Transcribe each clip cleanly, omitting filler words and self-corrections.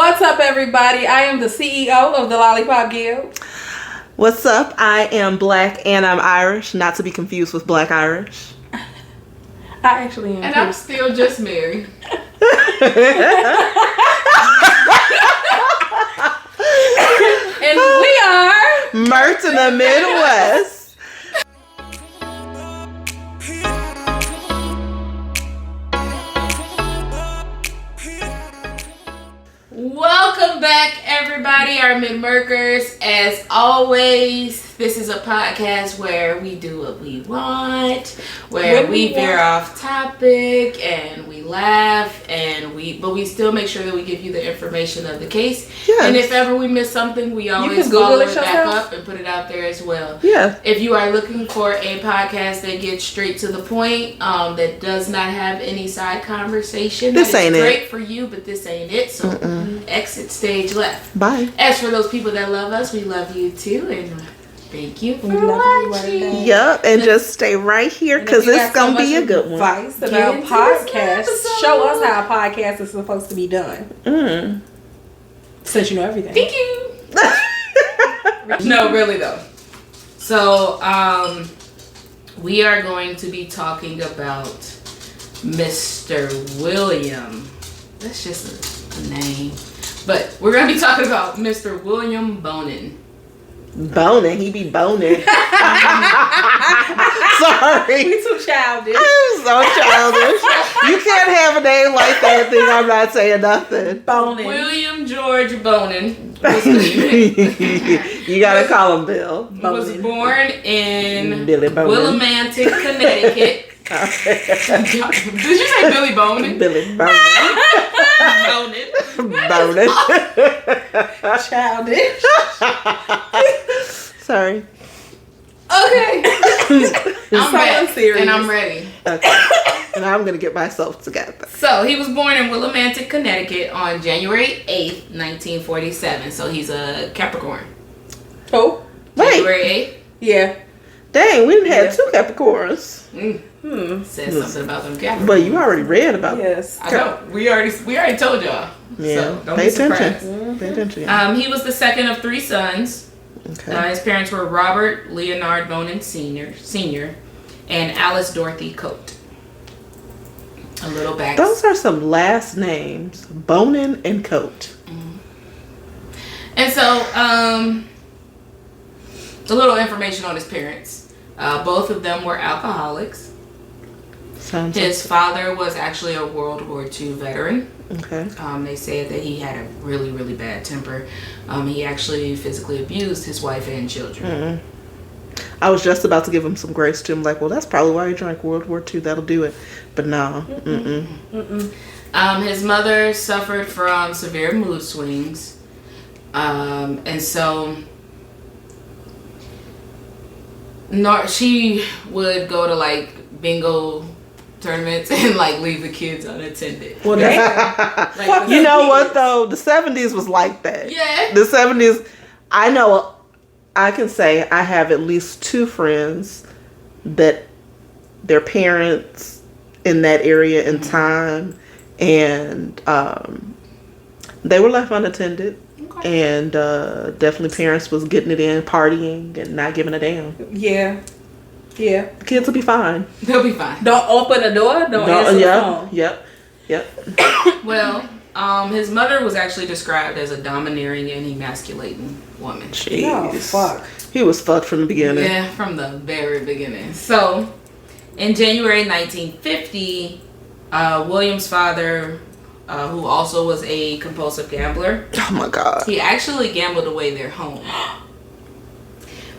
What's up, everybody? I am the CEO of the Lollipop Guild. What's up? I am black and I'm Irish, not to be confused with Black Irish. I actually am. And too. I'm still just married. And we are Mert in the Midwest. Welcome back, everybody, our mid-merkers. As always, this is a podcast where we do what we want, where we veer off topic and we laugh but we still make sure that we give you the information of the case. Yes. And if ever we miss something, we always follow it back up and put it out there as well. Yeah. If you are looking for a podcast that gets straight to the point, that does not have any side conversation, this ain't great it for you, but this ain't it. So exit stage left. Bye. As for those people that love us, we love you too, and thank you for watching. Yep, and just stay right here because it's gonna be a good one. Advice about podcasts. Show us how a podcast is supposed to be done. Since you know everything. Thank you. No, really though. So, we are going to be talking about Mr. William. That's just a name. But we're going to be talking about Mr. William Bonin. Boning, he be boning. Sorry. We too childish. I'm so childish. You can't have a name like that and think I'm not saying nothing. Bonin. William George Bonin You gotta call him Bill. was born in Billy Bonin. Willimantic, Connecticut. Did you say Billy Bonin? Billy Bonin. Bonin. Bonin. Childish. Sorry. Okay. I'm back, serious. and I'm ready. Okay. And I'm gonna get myself together. So he was born in Willimantic, Connecticut on January 8th, 1947. So he's a Capricorn. Oh. January 8th? Yeah. Dang, we didn't have two Capricorns. Says something about them Capricorns. But you already read about them. Yes. I know. We already told y'all. Yeah. So don't Pay be surprised. attention. Pay attention. Yeah. He was the second of three sons. Okay. His parents were Robert Leonard Bonin Sr. and Alice Dorothy Coate. A little back. Those are some last names. Bonin and Coate. And so, a little information on his parents. Both of them were alcoholics. Sounds His father was actually a World War II veteran. okay. They said that he had a really, really bad temper. He actually physically abused his wife and children. I was just about to give him some grace to him, like, well, that's probably why he drank World War II. That'll do it. But no. His mother suffered from severe mood swings. And so she would go to like bingo tournaments and like leave the kids unattended. Well, Like, You know what, though? The 70s was like that. Yeah. The 70s, I know, I can say I have at least two friends that their parents in that area and time, and they were left unattended. Okay. And definitely parents was getting it in, partying, and not giving a damn. Yeah. Yeah. The kids will be fine. They'll be fine. Don't open the door. Don't answer the phone. Yep. Well, his mother was actually described as a domineering and emasculating woman. Jeez. Oh, fuck. He was fucked from the beginning. Yeah, from the very beginning. So, in January 1950, William's father, who also was a compulsive gambler, Oh my God. he actually gambled away their home,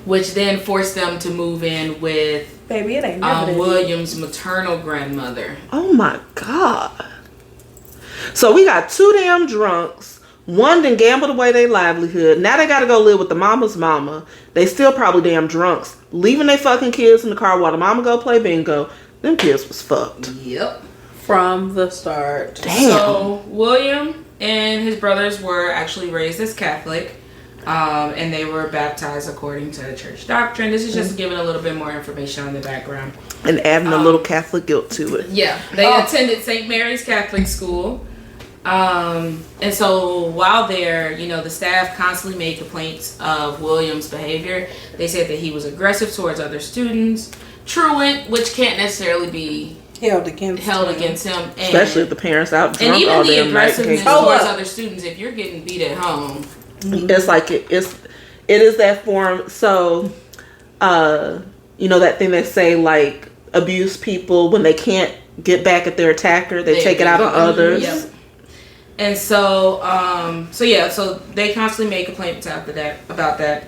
which then forced them to move in with Baby, it ain't never William's maternal grandmother. Oh my God. So we got two damn drunks. One done gambled away their livelihood. Now they gotta go live with the mama's mama. They still probably damn drunks. Leaving their fucking kids in the car while the mama go play bingo. Them kids was fucked. Yep. From the start. Damn. So William and his brothers were actually raised as Catholic. And they were baptized according to church doctrine. This is just giving a little bit more information on the background. And adding a little Catholic guilt to it. Yeah, they attended St. Mary's Catholic School. And so while there, the staff constantly made complaints of William's behavior. They said that he was aggressive towards other students, truant, which can't necessarily be held against him. And, especially if the parents out drunk and even all the damn night. aggressiveness towards other students. If you're getting beat at home, it's like it is that form. So, that thing they say, like, abuse people when they can't get back at their attacker, they take it out on others. Yep. And so they constantly made complaints about that.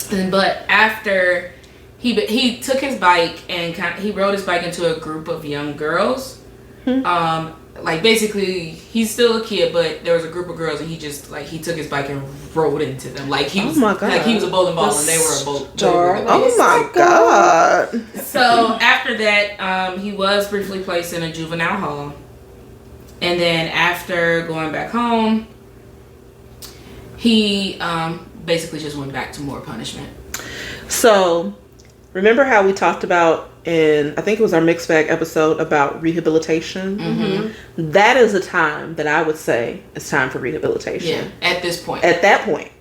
But after he took his bike and he rode his bike into a group of young girls. Like, basically, he's still a kid, but there was a group of girls, and he just, like, he took his bike and rode into them. Like, he was, like, he was a bowling ball, and they were a bowling ball. Oh, my God. So, after that, he was briefly placed in a juvenile hall. And then, after going back home, he basically just went back to more punishment. So, remember how we talked about I think it was our Mixed Bag episode about rehabilitation? Mm-hmm. That is a time that I would say it's time for rehabilitation. Yeah, at this point. At that point.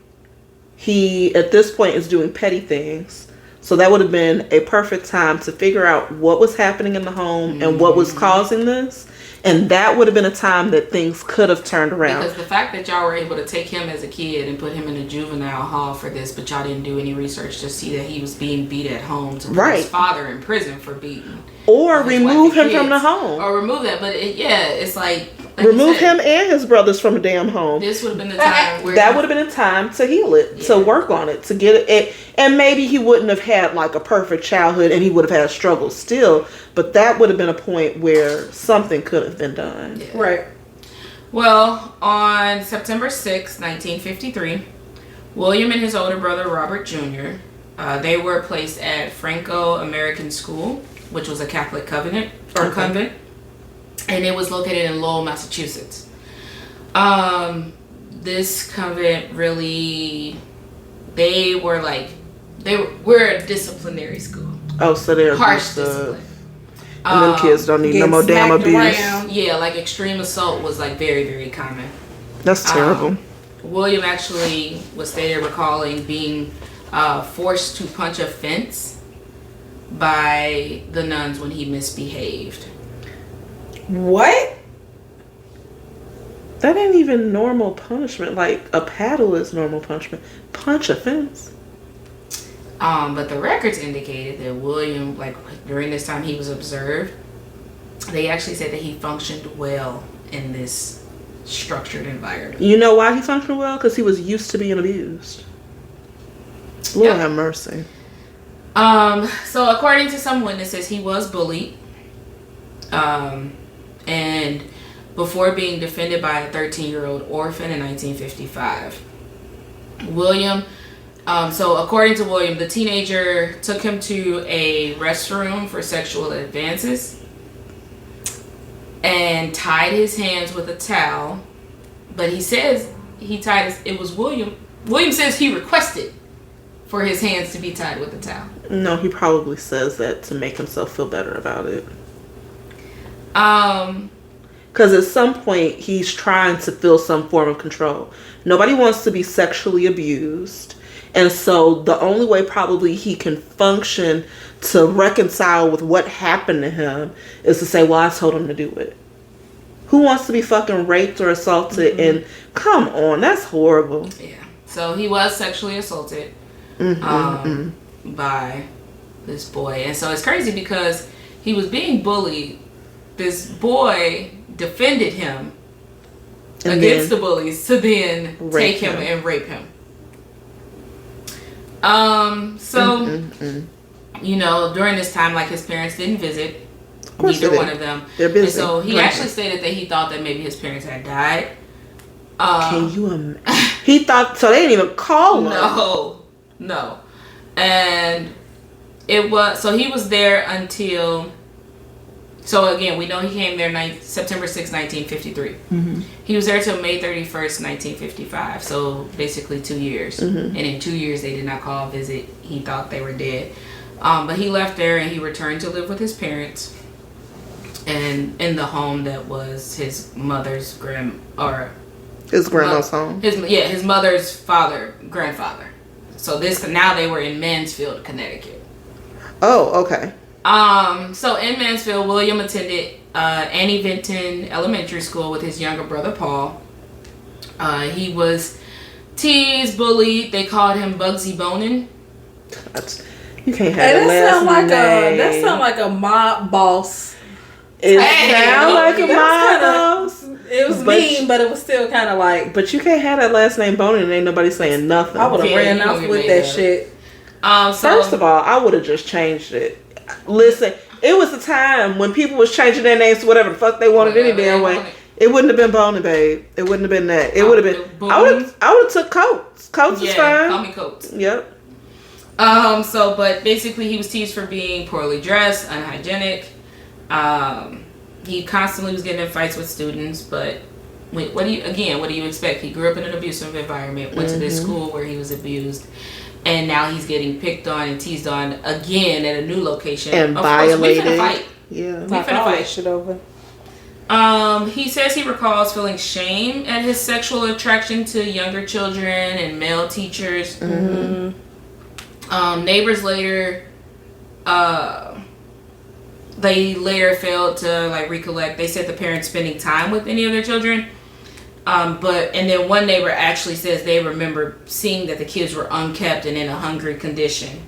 He, at this point, is doing petty things. So that would have been a perfect time to figure out what was happening in the home and what was causing this. And that would have been a time that things could have turned around. Because the fact that y'all were able to take him as a kid and put him in a juvenile hall for this, but y'all didn't do any research to see that he was being beat at home, to put his father in prison for beating. Or remove him from the home. Or remove that. But it's like remove him and his brothers from a damn home. This would have been the time where... That would have been a time to heal it, to work on it, to get it. And maybe he wouldn't have had, like, a perfect childhood and he would have had struggles still. But that would have been a point where something could have been done. Yeah. Right. Well, on September 6, 1953, William and his older brother, Robert Jr., they were placed at Franco-American School, which was a Catholic convent. And it was located in Lowell, Massachusetts. This convent really, we're a disciplinary school. Oh, so they're harsh discipline. And them kids don't need no more damn abuse. Yeah, like extreme assault was like very, very common. That's terrible. William actually was stated recalling being forced to punch a fence by the nuns when he misbehaved. What? That ain't even normal punishment. Like, a paddle is normal punishment. Punch a fence. But the records indicated that William, like, during this time he was observed, they actually said that he functioned well in this structured environment. You know why he functioned well? Because he was used to being abused. Lord have mercy. So according to some witnesses, he was bullied. And before being defended by a 13-year-old orphan in 1955. William, so according to William, the teenager took him to a restroom for sexual advances and tied his hands with a towel. But he says it was William. William says he requested for his hands to be tied with a towel. No, he probably says that to make himself feel better about it. Because at some point, he's trying to feel some form of control. Nobody wants to be sexually abused. And so the only way probably he can function to reconcile with what happened to him is to say, well, I told him to do it. Who wants to be fucking raped or assaulted? And come on, that's horrible. Yeah. So he was sexually assaulted by this boy. And so it's crazy because he was being bullied. This boy defended him against the bullies to then take him and rape him. During this time, like, his parents didn't visit. Neither one of them. They're busy. And so he actually stated that he thought that maybe his parents had died. Can you imagine? He thought, so they didn't even call him. No. And it was, so he was there until... So again, we know he came there September 6, 1953. Mm-hmm. He was there till May 31st, 1955. So basically 2 years. Mm-hmm. And in 2 years, they did not call, visit. He thought they were dead. But he left there and he returned to live with his parents. and in the home that was his mother's his grandma's home. His mother's grandfather. So now they were in Mansfield, Connecticut. Oh, okay. So in Mansfield, William attended Annie Vinton Elementary School with his younger brother Paul. He was teased, bullied. They called him Bugsy Bonin. You can't have a last name. That sounds like a mob boss. It sounds like a mob boss. It was mean, but it was still kind of like. But you can't have that last name Bonin and ain't nobody saying nothing. I would have ran off with that shit. First of all, I would have just changed it. Listen, it was a time when people was changing their names to whatever the fuck they wanted any damn way. It wouldn't have been Bonin, babe. It wouldn't have been that. It would have been. I would have took Coates. Coates is fine. Call me Coates. Yep. But basically he was teased for being poorly dressed, unhygienic. He constantly was getting in fights with students, but what do you expect? He grew up in an abusive environment, went to this school where he was abused, and now he's getting picked on and teased on again at a new location. And violated. We finna fight. Yeah. We finna fight. Shit over. He says he recalls feeling shame at his sexual attraction to younger children and male teachers. Neighbors later, they later failed to recollect. They said the parents spending time with any of their children. And then one neighbor actually says they remember seeing that the kids were unkept and in a hungry condition.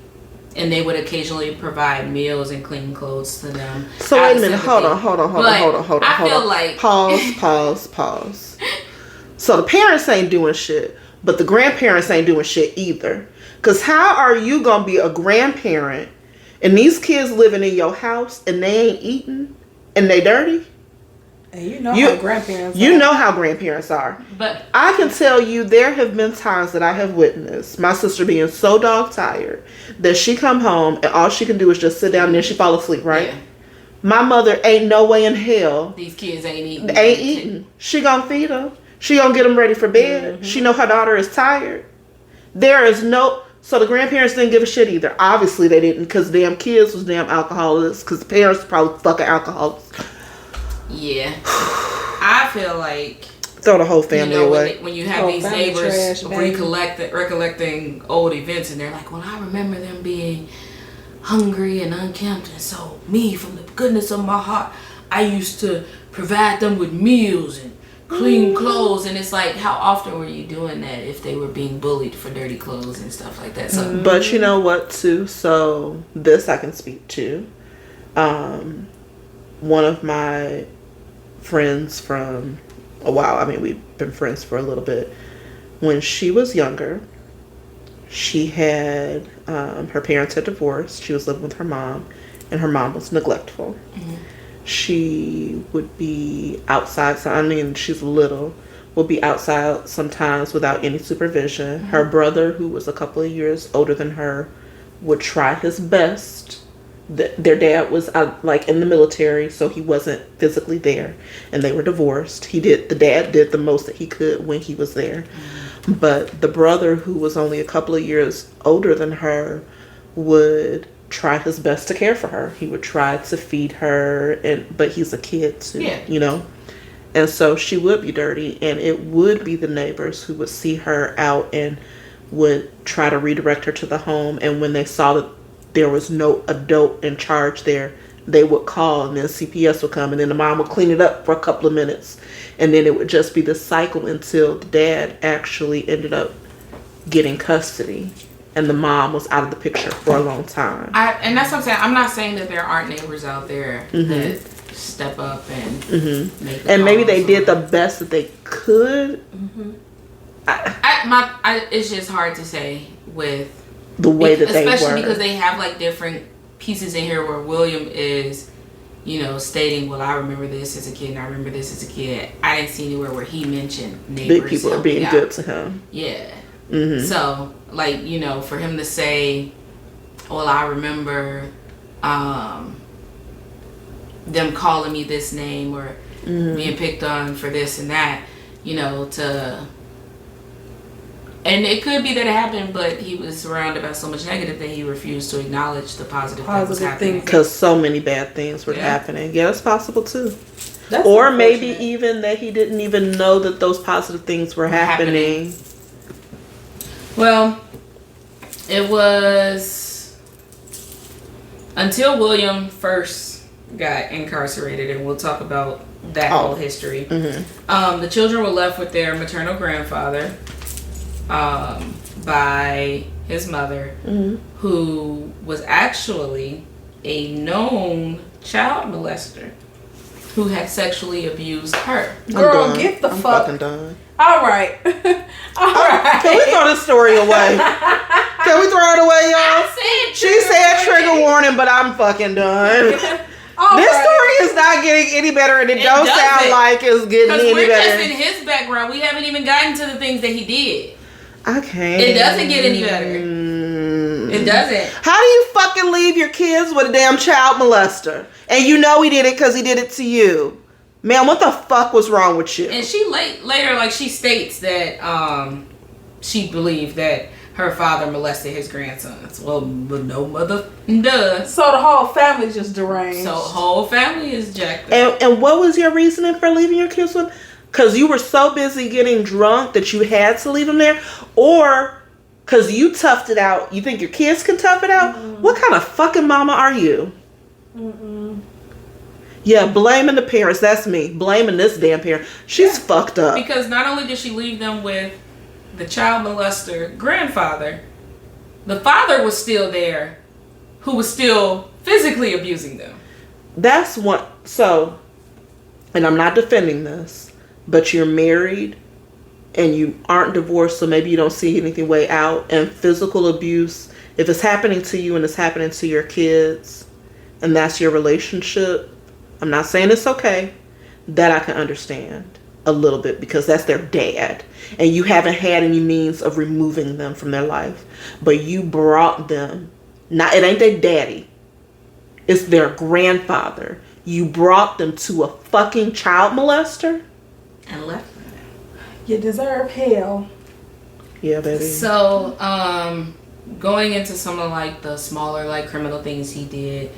And they would occasionally provide meals and clean clothes to them. So wait a minute, hold on. I feel like Pause. So the parents ain't doing shit, but the grandparents ain't doing shit either. Cause how are you gonna be a grandparent and these kids living in your house and they ain't eating and they dirty? And you know how grandparents are. You know how grandparents are. But I can tell you there have been times that I have witnessed my sister being so dog tired that she come home and all she can do is just sit down and then she fall asleep, right? Yeah. My mother ain't no way in hell. These kids ain't eating. She gonna feed them. She gonna get them ready for bed. She know her daughter is tired. So the grandparents didn't give a shit either. Obviously they didn't, because damn kids was damn alcoholics, because the parents were probably fucking alcoholics. Yeah. I feel like throw the whole family away. When you have these neighbors recollecting old events and they're like, well, I remember them being hungry and unkempt, and so me, from the goodness of my heart, I used to provide them with meals and clean clothes. And it's like, how often were you doing that if they were being bullied for dirty clothes and stuff like that? So, but you know what too, so this I can speak to. One of my friends from a while, we've been friends for a little bit, when she was younger, she had her parents had divorced. She was living with her mom, and her mom was neglectful. She would be outside, she's little, would be outside sometimes without any supervision. Her brother, who was a couple of years older than her, would try his best. Their dad was in the military, so he wasn't physically there, and they were divorced. The dad did the most that he could when he was there. But the brother, who was only a couple of years older than her, would try his best to care for her. He would try to feed her, but he's a kid too, and so she would be dirty, and it would be the neighbors who would see her out and would try to redirect her to the home. And when they saw that there was no adult in charge there, they would call, and then CPS would come, and then the mom would clean it up for a couple of minutes, and then it would just be this cycle until the dad actually ended up getting custody, and the mom was out of the picture for a long time. And that's what I'm saying. I'm not saying that there aren't neighbors out there that step up and make the and maybe they did the best that they could. It's just hard to say with the way that they were, especially because they have different pieces in here where William is, stating, well, I remember this as a kid and I remember this as a kid. I didn't see anywhere where he mentioned neighbors. Big people are being good to him. Yeah. So, for him to say, well, I remember them calling me this name or being picked on for this and that, And it could be that it happened, but he was surrounded by so much negative that he refused to acknowledge the positive that was happening. Because so many bad things were happening. Yeah, it's possible too. That's or maybe even that he didn't even know that those positive things were happening. Well, it was until William first got incarcerated, and we'll talk about that whole history. Mm-hmm. The children were left with their maternal grandfather by his mother, who was actually a known child molester who had sexually abused her. Girl, get the fuck. Fucking done. All right. All right. Can we throw this story away? Can we throw it away, y'all? She said trigger warning, but I'm fucking done. This story is not getting any better, and it don't sound like it's getting any better. Because we're just in his background. We haven't even gotten to the things that he did. Okay. It doesn't get any better. It doesn't. How do you fucking leave your kids with a damn child molester? And you know he did it because he did it to you. Man, what the fuck was wrong with you? And she later, like, she states that she believed that her father molested his grandsons. Well, but no mother does. So the whole family's just deranged. So the whole family is jacked up. And what was your reasoning for leaving your kids with? Because you were so busy getting drunk that you had to leave them there? Or because you toughed it out, you think your kids can tough it out? Mm-mm. What kind of fucking mama are you? Mm-mm. Yeah, blaming the parents. That's me. Blaming this damn parent. She's fucked up. Because not only did she leave them with the child molester grandfather, the father was still there, who was still physically abusing them. That's what. So, and I'm not defending this, but you're married and you aren't divorced, so maybe you don't see anything way out. And physical abuse, if it's happening to you and it's happening to your kids, and that's your relationship, I'm not saying it's okay, that I can understand a little bit, because that's their dad and you haven't had any means of removing them from their life, but you brought them, not, it ain't their daddy, it's their grandfather. You brought them to a fucking child molester and left them. You deserve hell. Yeah, baby. So going into some of like the smaller like criminal things he did,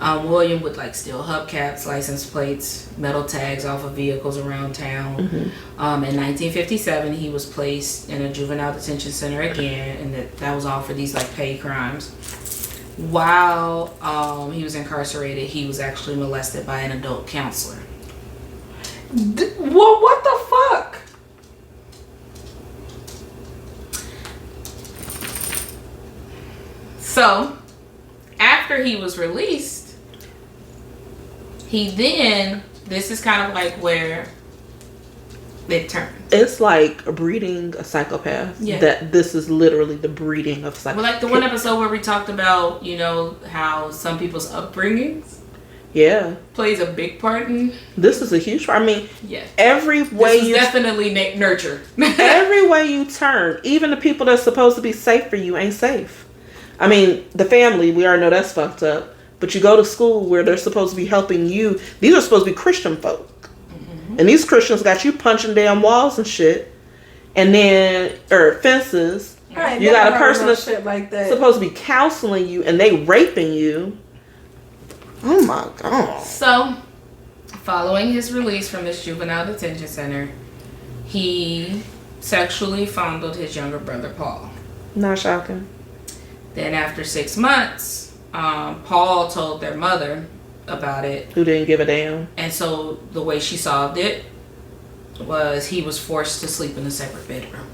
William would like steal hubcaps, license plates, metal tags off of vehicles around town. In 1957, he was placed in a juvenile detention center again, and that was all for these like petty crimes. While he was incarcerated, he was actually molested by an adult counselor. Well, what the fuck? So, after he was released, this is kind of like where it turned. It's like breeding a psychopath. Yeah. That this is literally the breeding of psychopath. Well, like the one episode where we talked about, you know, how some people's upbringings plays a big part in. This is a huge part. I mean, every way you definitely nurture. Every way you turn, even the people that's supposed to be safe for you ain't safe. I mean, the family, we already know that's fucked up. But you go to school where they're supposed to be helping you. These are supposed to be Christian folk. And these Christians got you punching damn walls and shit. And then, or fences. You got a person that's like that. supposed to be counseling you and they raping you. Oh my God. So, following his release from this juvenile detention center, he sexually fondled his younger brother, Paul. Not shocking. Then after 6 months, Paul told their mother about it. Who didn't give a damn. And so the way she solved it was he was forced to sleep in a separate bedroom.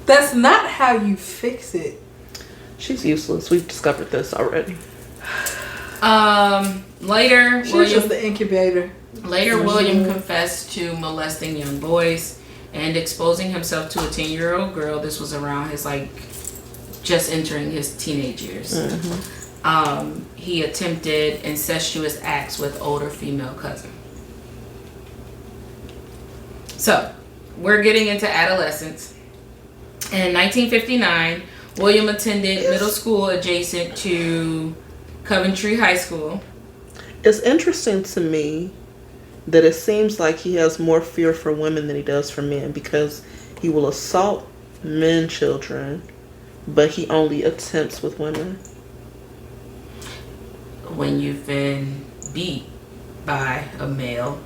That's not how you fix it. She's useless. We've discovered this already. Later, she's just the incubator. Later, William confessed to molesting young boys and exposing himself to a 10-year-old girl. This was around his just entering his teenage years. He attempted incestuous acts with older female cousin. So, we're getting into adolescence. In 1959, William attended middle school adjacent to Coventry High School. It's interesting to me that it seems like he has more fear for women than he does for men, because He will assault men, children, but he only attempts with women. When you've been beat by a male,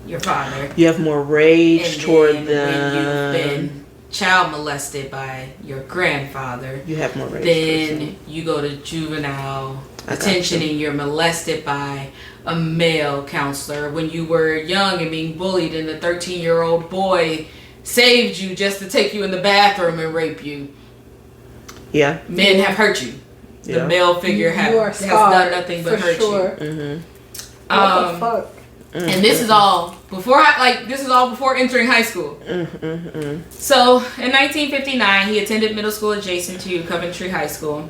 your father, you have more rage toward them. When you've been child molested by your grandfather, you have more rage. Then you go to juvenile detention and you're molested by a male counselor. When you were young and being bullied, and the 13-year-old boy saved you just to take you in the bathroom and rape you. Yeah. Men have hurt you. The male figure has done nothing but hurt you. Mm-hmm. What the fuck? And this is all before entering high school. Mm-hmm. So in 1959, he attended middle school adjacent to Coventry High School.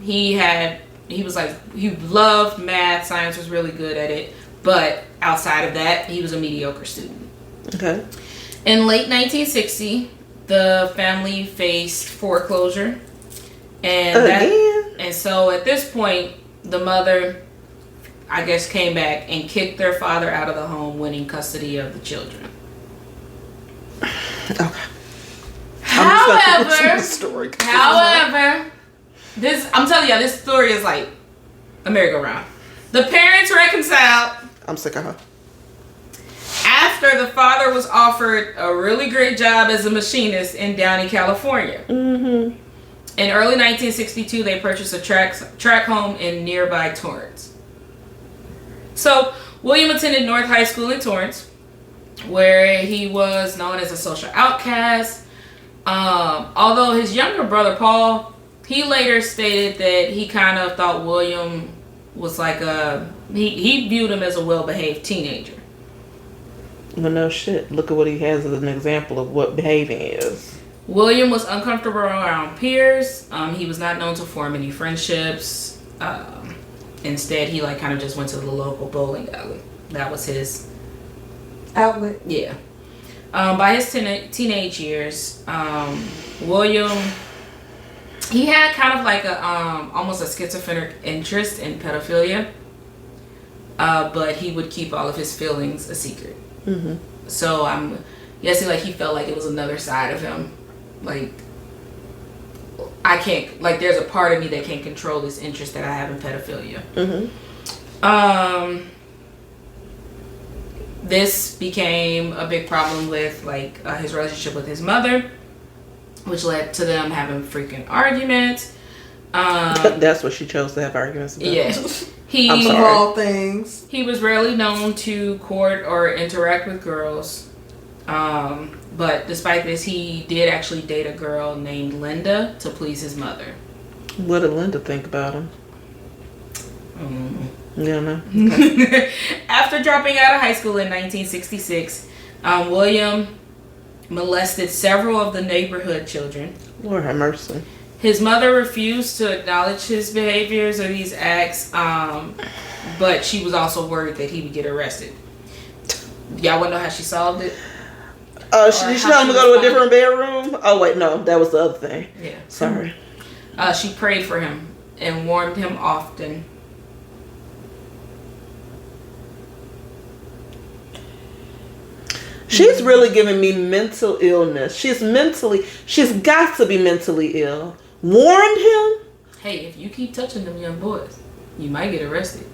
He loved math, science, was really good at it, but outside of that, he was a mediocre student. Okay. In late 1960, the family faced foreclosure, and so at this point, the mother, I guess, came back and kicked their father out of the home, winning custody of the children. Okay. However, I'm telling you, this story is like a merry-go-round. The parents reconciled. I'm sick of her. After the father was offered a really great job as a machinist in Downey, California. Mm-hmm. In early 1962, they purchased a track home in nearby Torrance. So, William attended North High School in Torrance, where he was known as a social outcast. Although his younger brother, Paul, he later stated that he kind of thought William was like he viewed him as a well-behaved teenager. Well, no shit. Look at what he has as an example of what behaving is. William was uncomfortable around peers. He was not known to form any friendships. Instead, he kind of just went to the local bowling alley. That was his outlet. Yeah. By his teenage years, William, he had kind of like almost a schizophrenic interest in pedophilia, but he would keep all of his feelings a secret. Mm-hmm. So I'm guessing he felt like it was another side of him. I can't, there's a part of me that can't control this interest that I have in pedophilia. Mm-hmm. This became a big problem with his relationship with his mother, which led to them having freaking arguments. That's what she chose to have arguments about. Yeah. I'm sorry. Of all things. He was rarely known to court or interact with girls. But despite this, he did actually date a girl named Linda to please his mother. What did Linda think about him? Yeah, no. Okay. After dropping out of high school in 1966, William molested several of the neighborhood children. Lord have mercy. His mother refused to acknowledge his behaviors or these acts, but she was also worried that he would get arrested. Y'all want to know how she solved it? She tell him to go to a different bedroom? Oh, wait, no. That was the other thing. Yeah. Sorry. She prayed for him and warned him often. She's really giving me mental illness. She's got to be mentally ill. Warned him? Hey, if you keep touching them young boys, you might get arrested.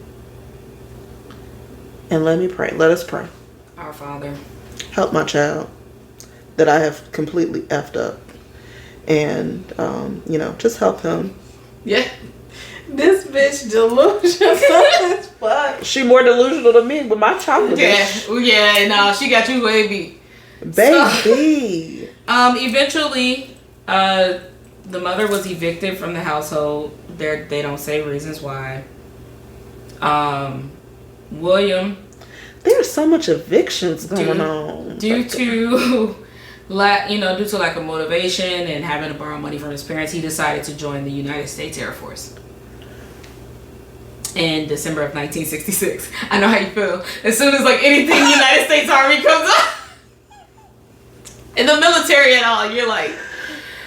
And let me pray. Let us pray. Our Father. Help my child that I have completely effed up. And, just help him. Yeah. This bitch delusional as fuck. She more delusional than me, but my child is. Yeah, no, she got you way beat. Baby. So, eventually, the mother was evicted from the household. They don't say reasons why. William. There's so much evictions going on. Due to lack of motivation and having to borrow money from his parents, he decided to join the United States Air Force in December of 1966. I know how you feel. As soon as anything United States Army comes up in the military and all, you're like,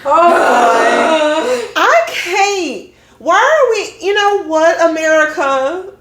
oh, I can't. Why are we? You know what, America?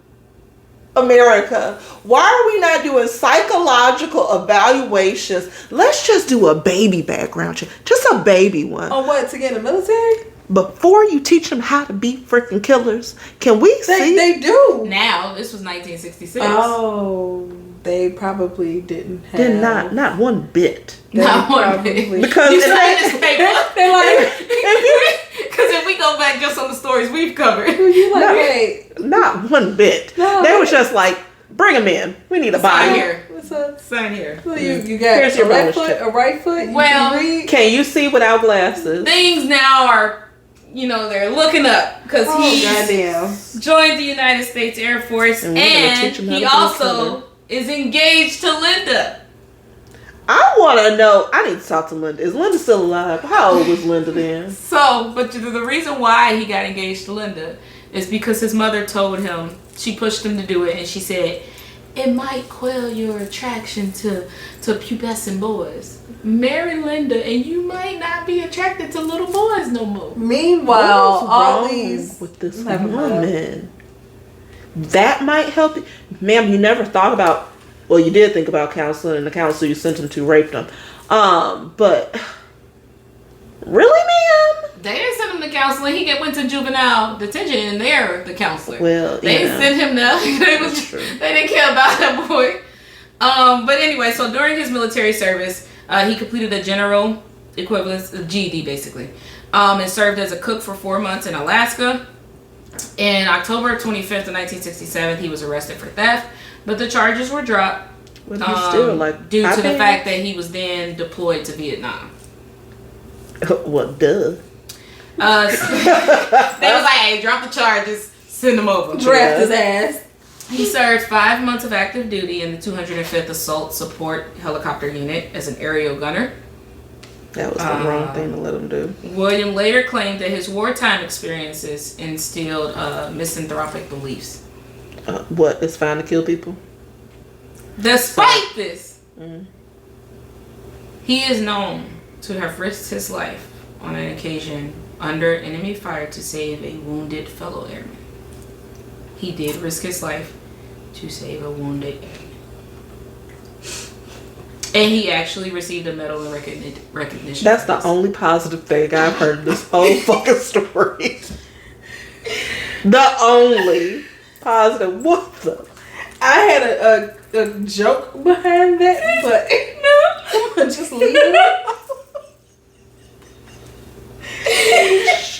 America, why are we not doing psychological evaluations? Let's just do a baby background check. Just a baby one. On what, to get in the military? Before you teach them how to be freaking killers, can we see? They do. Now, this was 1966. Oh, they probably didn't have. Did not one bit. Not one bit. Because you signed this paper. They're like, because if we go back just on the stories we've covered, you like, wait, not one bit. No. They was just like, bring them in. We need a body sign here. what's up? Sign here. So you got Here's a your left bonus foot, check. a right foot. You Well, can read. Can you see without glasses? Things now are, they're looking up because he goddamn joined the United States Air Force And we're gonna teach him how he to be a also killer. is engaged to Linda. I want to know. I need to talk to Linda. Is Linda still alive? How old was Linda then? So, but the reason why he got engaged to Linda is because his mother told him, she pushed him to do it, and she said, it might quell your attraction to pubescent boys. Marry Linda and you might not be attracted to little boys no more. Meanwhile, What is all wrong these with this Never mind. woman? That might help you. Ma'am, you never thought about, well, you did think about counseling, and the counselor you sent him to raped him. But really, ma'am? They didn't send him to counseling. He went to juvenile detention and they're the counselor. Well, they didn't send him there. They didn't care about that boy. But anyway, so during his military service, he completed a general equivalence, a GED basically, and served as a cook for 4 months in Alaska. In October 25th of 1967, he was arrested for theft, but the charges were dropped But he's still like, due to the fact that he was then deployed to Vietnam. Well, duh. They was like, hey, drop the charges, send them over. draft his ass. He served 5 months of active duty in the 205th Assault Support Helicopter Unit as an aerial gunner. That was the wrong thing to let him do. William later claimed that his wartime experiences instilled misanthropic beliefs. What? It's fine to kill people? Despite this, he is known to have risked his life on an occasion under enemy fire to save a wounded fellow airman. He did risk his life to save a wounded airman. And he actually received a medal and recognition. That's the only positive thing I've heard in this whole fucking story. The only positive. What the? I had a joke behind that, but no, I'm gonna just leave it.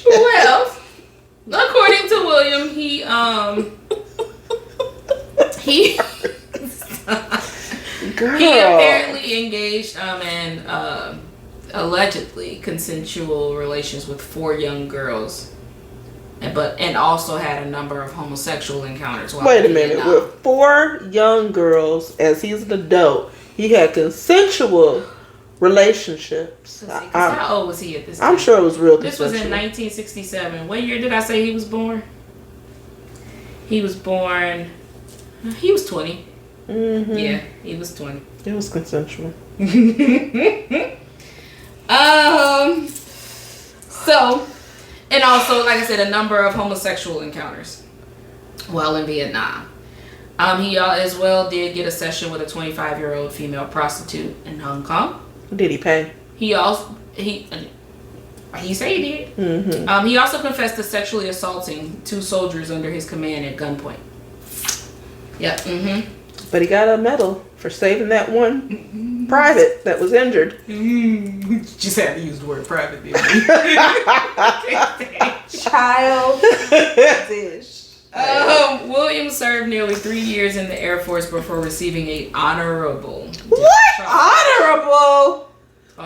Well, according to William, Girl. he apparently engaged in allegedly consensual relations with 4 young girls, and also had a number of homosexual encounters. While Wait a in minute. Vietnam. With 4 young girls, as he's an adult, he had consensual relationships. How old was he at this time? I'm sure it was real This consensual. was in 1967. What year did I say he was born? He was 20. Mm-hmm. Yeah, he was 20. It was consensual. So, and also, like I said, a number of homosexual encounters while in Vietnam. He as well did get a session with a 25-year-old female prostitute in Hong Kong. Did he pay? He said he did. Mm-hmm. He also confessed to sexually assaulting 2 soldiers under his command at gunpoint. Yep. Mm-hmm. But he got a medal for saving that one private that was injured. Just had to use the word private, didn't Childish. William served nearly 3 years in the Air Force before receiving a honorable. What? Honorable.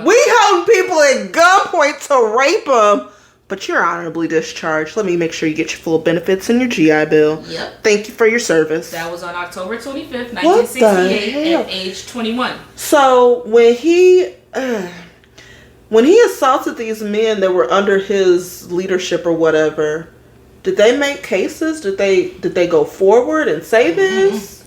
We holding people at gunpoint to rape them, but you're honorably discharged. Let me make sure you get your full benefits and your GI Bill. Yep. Thank you for your service. That was on October 25th, What the 1968, hell? at age 21. So when he assaulted these men that were under his leadership or whatever, did they make cases? Did they go forward and say this?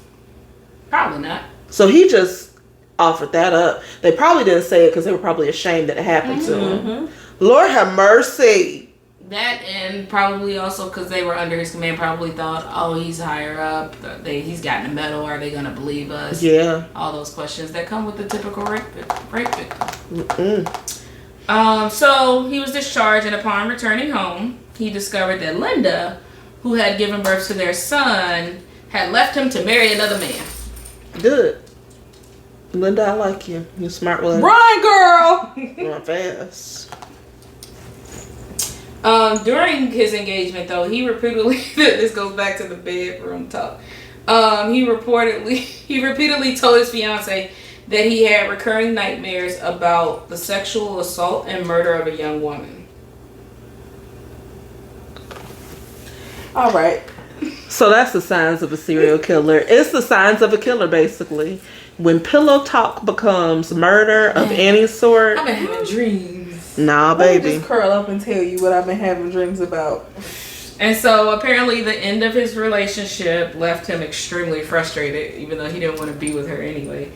Probably not. So he just offered that up. They probably didn't say it because they were probably ashamed that it happened to him. Lord have mercy. That, and probably also because they were under his command, probably thought, oh, he's higher up. He's gotten a medal. Are they going to believe us? Yeah. All those questions that come with the typical rape victim. Mm-mm. So he was discharged, and upon returning home, he discovered that Linda, who had given birth to their son, had left him to marry another man. Good. Linda, I like you. You're smart one. Run, girl! Run fast. During his engagement, though, he repeatedly this goes back to the bedroom talk. He repeatedly told his fiance that he had recurring nightmares about the sexual assault and murder of a young woman. All right. So that's the signs of a serial killer. It's the signs of a killer, basically. When pillow talk becomes murder of any sort. I've been having dreams. Nah, Let me baby. just curl up and tell you what I've been having dreams about. And so apparently the end of his relationship left him extremely frustrated, even though he didn't want to be with her anyway.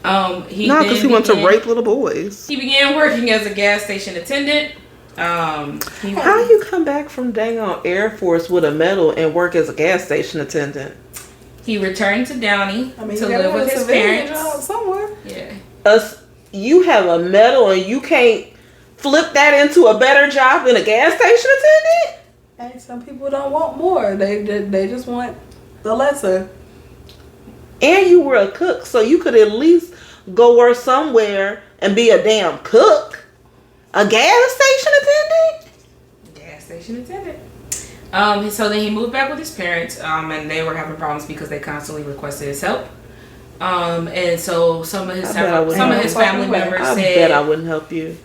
Because he wanted to rape little boys. He began working as a gas station attendant. How you come back from dang on Air Force with a medal and work as a gas station attendant? He returned to Downey to live with his civilian parents. job somewhere. Yeah. You have a medal and you can't flip that into a better job than a gas station attendant? And some people don't want more. They just want the lesser. And you were a cook, so you could at least go work somewhere and be a damn cook. A gas station attendant? Gas station attendant. So then he moved back with his parents, and they were having problems because they constantly requested his help. And so some of his family members said, I bet I wouldn't help you.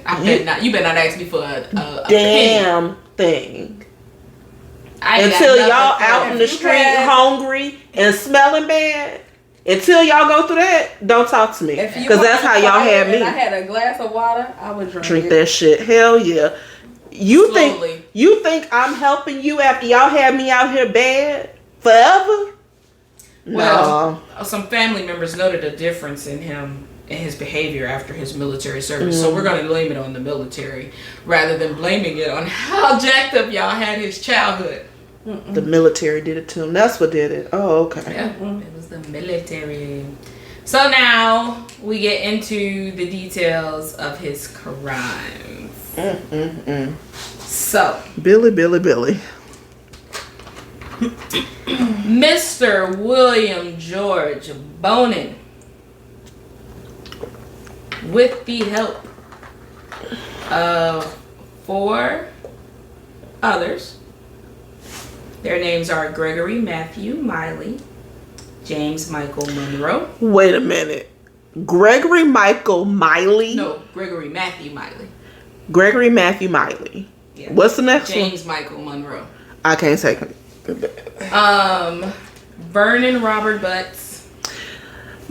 I bet not. You better not ask me for a damn thing. Until y'all out in the street hungry and smelling bad. Until y'all go through that, don't talk to me. Because that's how y'all had me. I had a glass of water, I would drink that shit. Hell yeah. You think I'm helping you after y'all had me out here bad forever? Well, some family members noted a difference in him and his behavior after his military service. So we're going to blame it on the military rather than blaming it on how jacked up y'all had his childhood. The military did it to him. That's what did it. Oh, okay. Yeah, it was the military. So now we get into the details of his crimes. So, Billy. Mr. William George Bonin, with the help of 4 others. Their names are Gregory Matthew Miley, James Michael Monroe. Wait a minute. Gregory Michael Miley? No, Gregory Matthew Miley. Gregory Matthew Miley. Yeah. What's the next James Michael Monroe. I can't say. Vernon Robert Butts.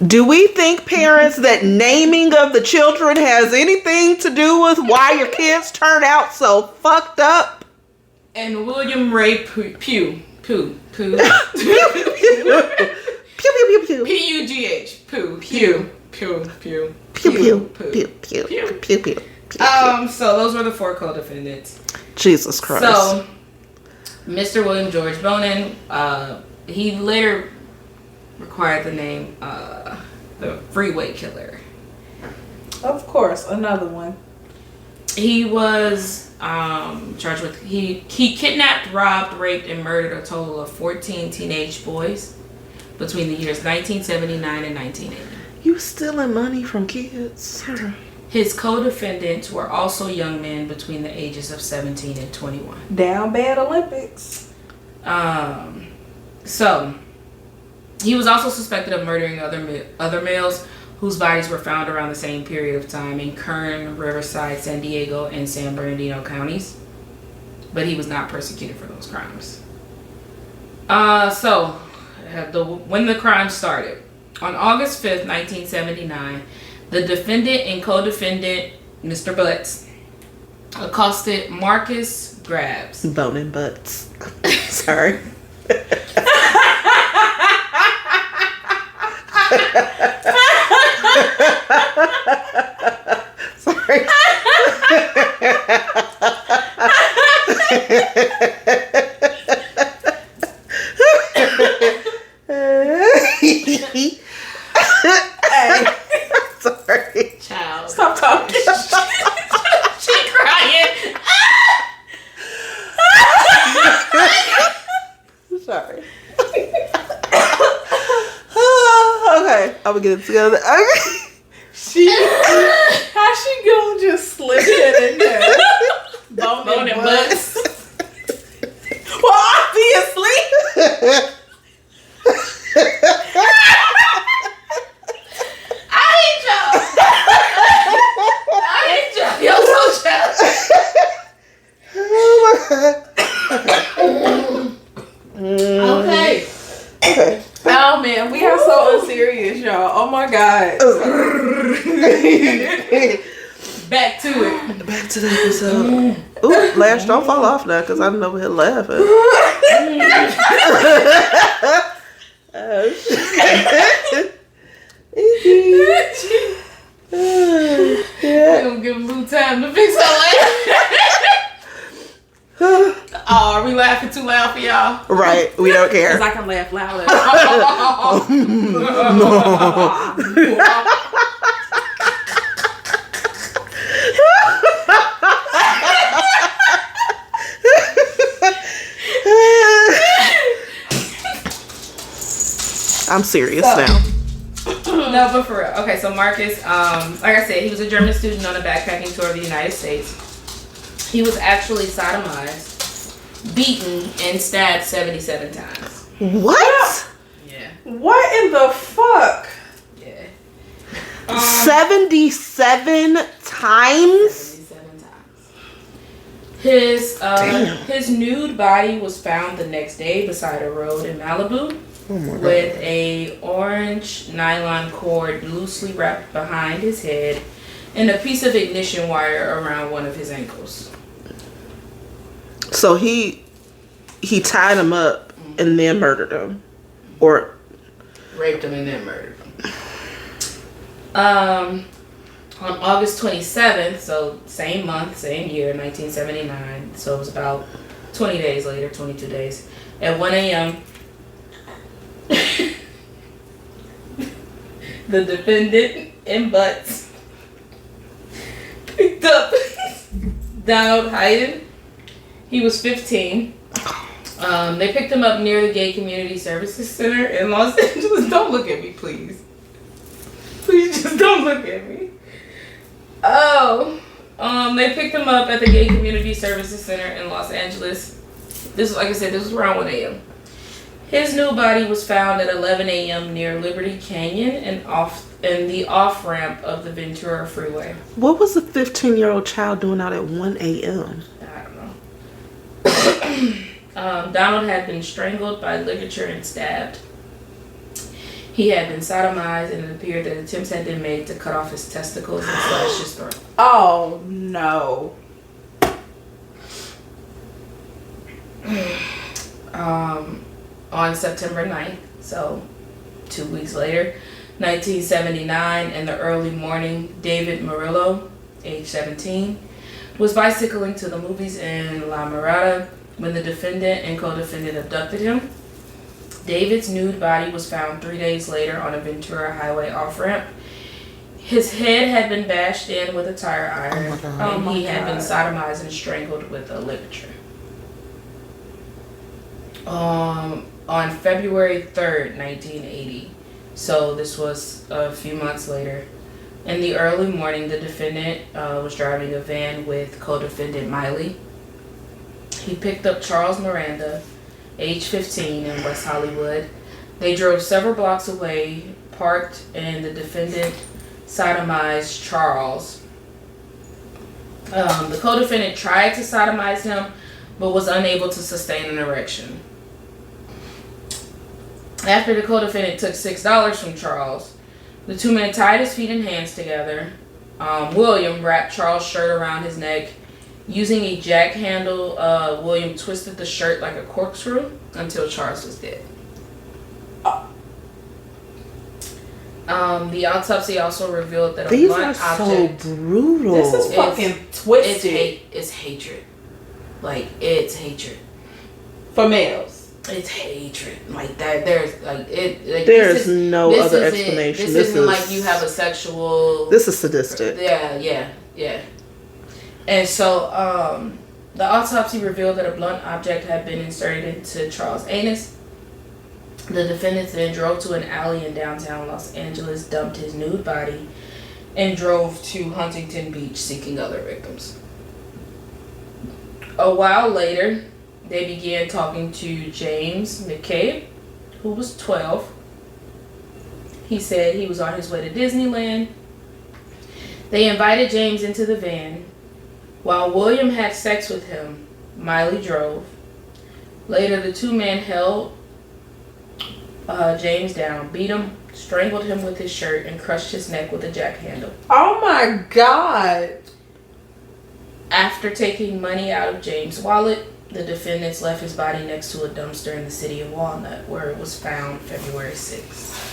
Do we think, parents, that naming of the children has anything to do with why your kids turn out so fucked up? And William Ray Pugh. P-U-G-H. Pew. So those were the 4 co-defendants. Jesus Christ. So, Mr. William George Bonin, he later required the name the Freeway Killer. Of course, another one. He was charged with he kidnapped, robbed, raped, and murdered a total of 14 teenage boys between the years 1979 and 1980. You stealing money from kids? His co-defendants were also young men between the ages of 17 and 21. Down bad Olympics. So he was also suspected of murdering other males whose bodies were found around the same period of time in Kern, Riverside, San Diego, and San Bernardino counties. But he was not persecuted for those crimes. When the crime started, on August 5th, 1979, the defendant and co-defendant, Mr. Butts, accosted Marcus Grabs. Bonin Butts. Sorry. Sorry. Hey. Sorry. Child. Stop talking. She crying. Sorry. Okay, I'm gonna get it together. Okay. How she gonna just slip it in there? Bonin butts. Well, obviously. I hate y'all. You're so child. Oh my god. Okay. Okay. Oh man, we are so unserious, y'all. Oh my god. Back to it. Back to the episode. Ooh, Lash, don't fall off now, because I'm over here laughing. Oh, shit. We're gonna give Lou time to fix her laugh. Oh, are we laughing too loud for y'all? Right, we don't care. Because I can laugh louder. I'm serious now. No, but for real. Okay, so Marcus, like I said, he was a German student on a backpacking tour of the United States. He was actually sodomized, beaten, and stabbed 77 times. What? Yeah. What in the fuck? Yeah. 77 times? 77 times. His nude body was found the next day beside a road in Malibu with a orange nylon cord loosely wrapped behind his head and a piece of ignition wire around one of his ankles. So he tied him up and then murdered him, or Raped him and then murdered him. On August 27th, so same month, same year, 1979, so it was about 20 days later, 22 days, at 1 a.m., the defendant in Butts picked up Donald Hayden. He was 15. They picked him up near the Gay Community Services Center in Los Angeles. Don't look at me, please. Please just don't look at me. Oh. They picked him up at the Gay Community Services Center in Los Angeles. This was, like I said, this was around 1 a.m. His new body was found at 11 a.m. near Liberty Canyon and the off-ramp of the Ventura Freeway. what was a 15-year-old child doing out at 1 a.m.? I don't know. Donald had been strangled by ligature and stabbed. He had been sodomized, and it appeared that attempts had been made to cut off his testicles and slash his throat. Oh no. On September 9th, so 2 weeks later, 1979, in the early morning, David Murillo, age 17, was bicycling to the movies in La Mirada when the defendant and co-defendant abducted him. David's nude body was found 3 days later on a Ventura Highway off-ramp. His head had been bashed in with a tire iron, and he had been sodomized and strangled with a ligature. On February 3rd, 1980, so this was a few months later, in the early morning, the defendant was driving a van with co-defendant Miley. He picked up Charles Miranda, age 15, in West Hollywood. They drove several blocks away, parked, and the defendant sodomized Charles. The co-defendant tried to sodomize him, but was unable to sustain an erection. After the co-defendant took $6 from Charles, the two men tied his feet and hands together. William wrapped Charles' shirt around his neck. Using a jack handle, William twisted the shirt like a corkscrew until Charles was dead. The autopsy also revealed that These a blunt are object... so brutal. This is fucking twisted. It's hatred. Like, it's hatred. For males. It's hatred like that. There's like it. Like, there's no other explanation. This isn't like you have a sexual. This is sadistic. Yeah. And so, the autopsy revealed that a blunt object had been inserted into Charles' anus. The defendants then drove to an alley in downtown Los Angeles, dumped his nude body, and drove to Huntington Beach seeking other victims. A while later, they began talking to James McCabe, who was 12. He said he was on his way to Disneyland. They invited James into the van. While William had sex with him, Miley drove. Later, the two men held James down, beat him, strangled him with his shirt, and crushed his neck with a jack handle. Oh my God. After taking money out of James' wallet, the defendants left his body next to a dumpster in the city of Walnut, where it was found February 6th.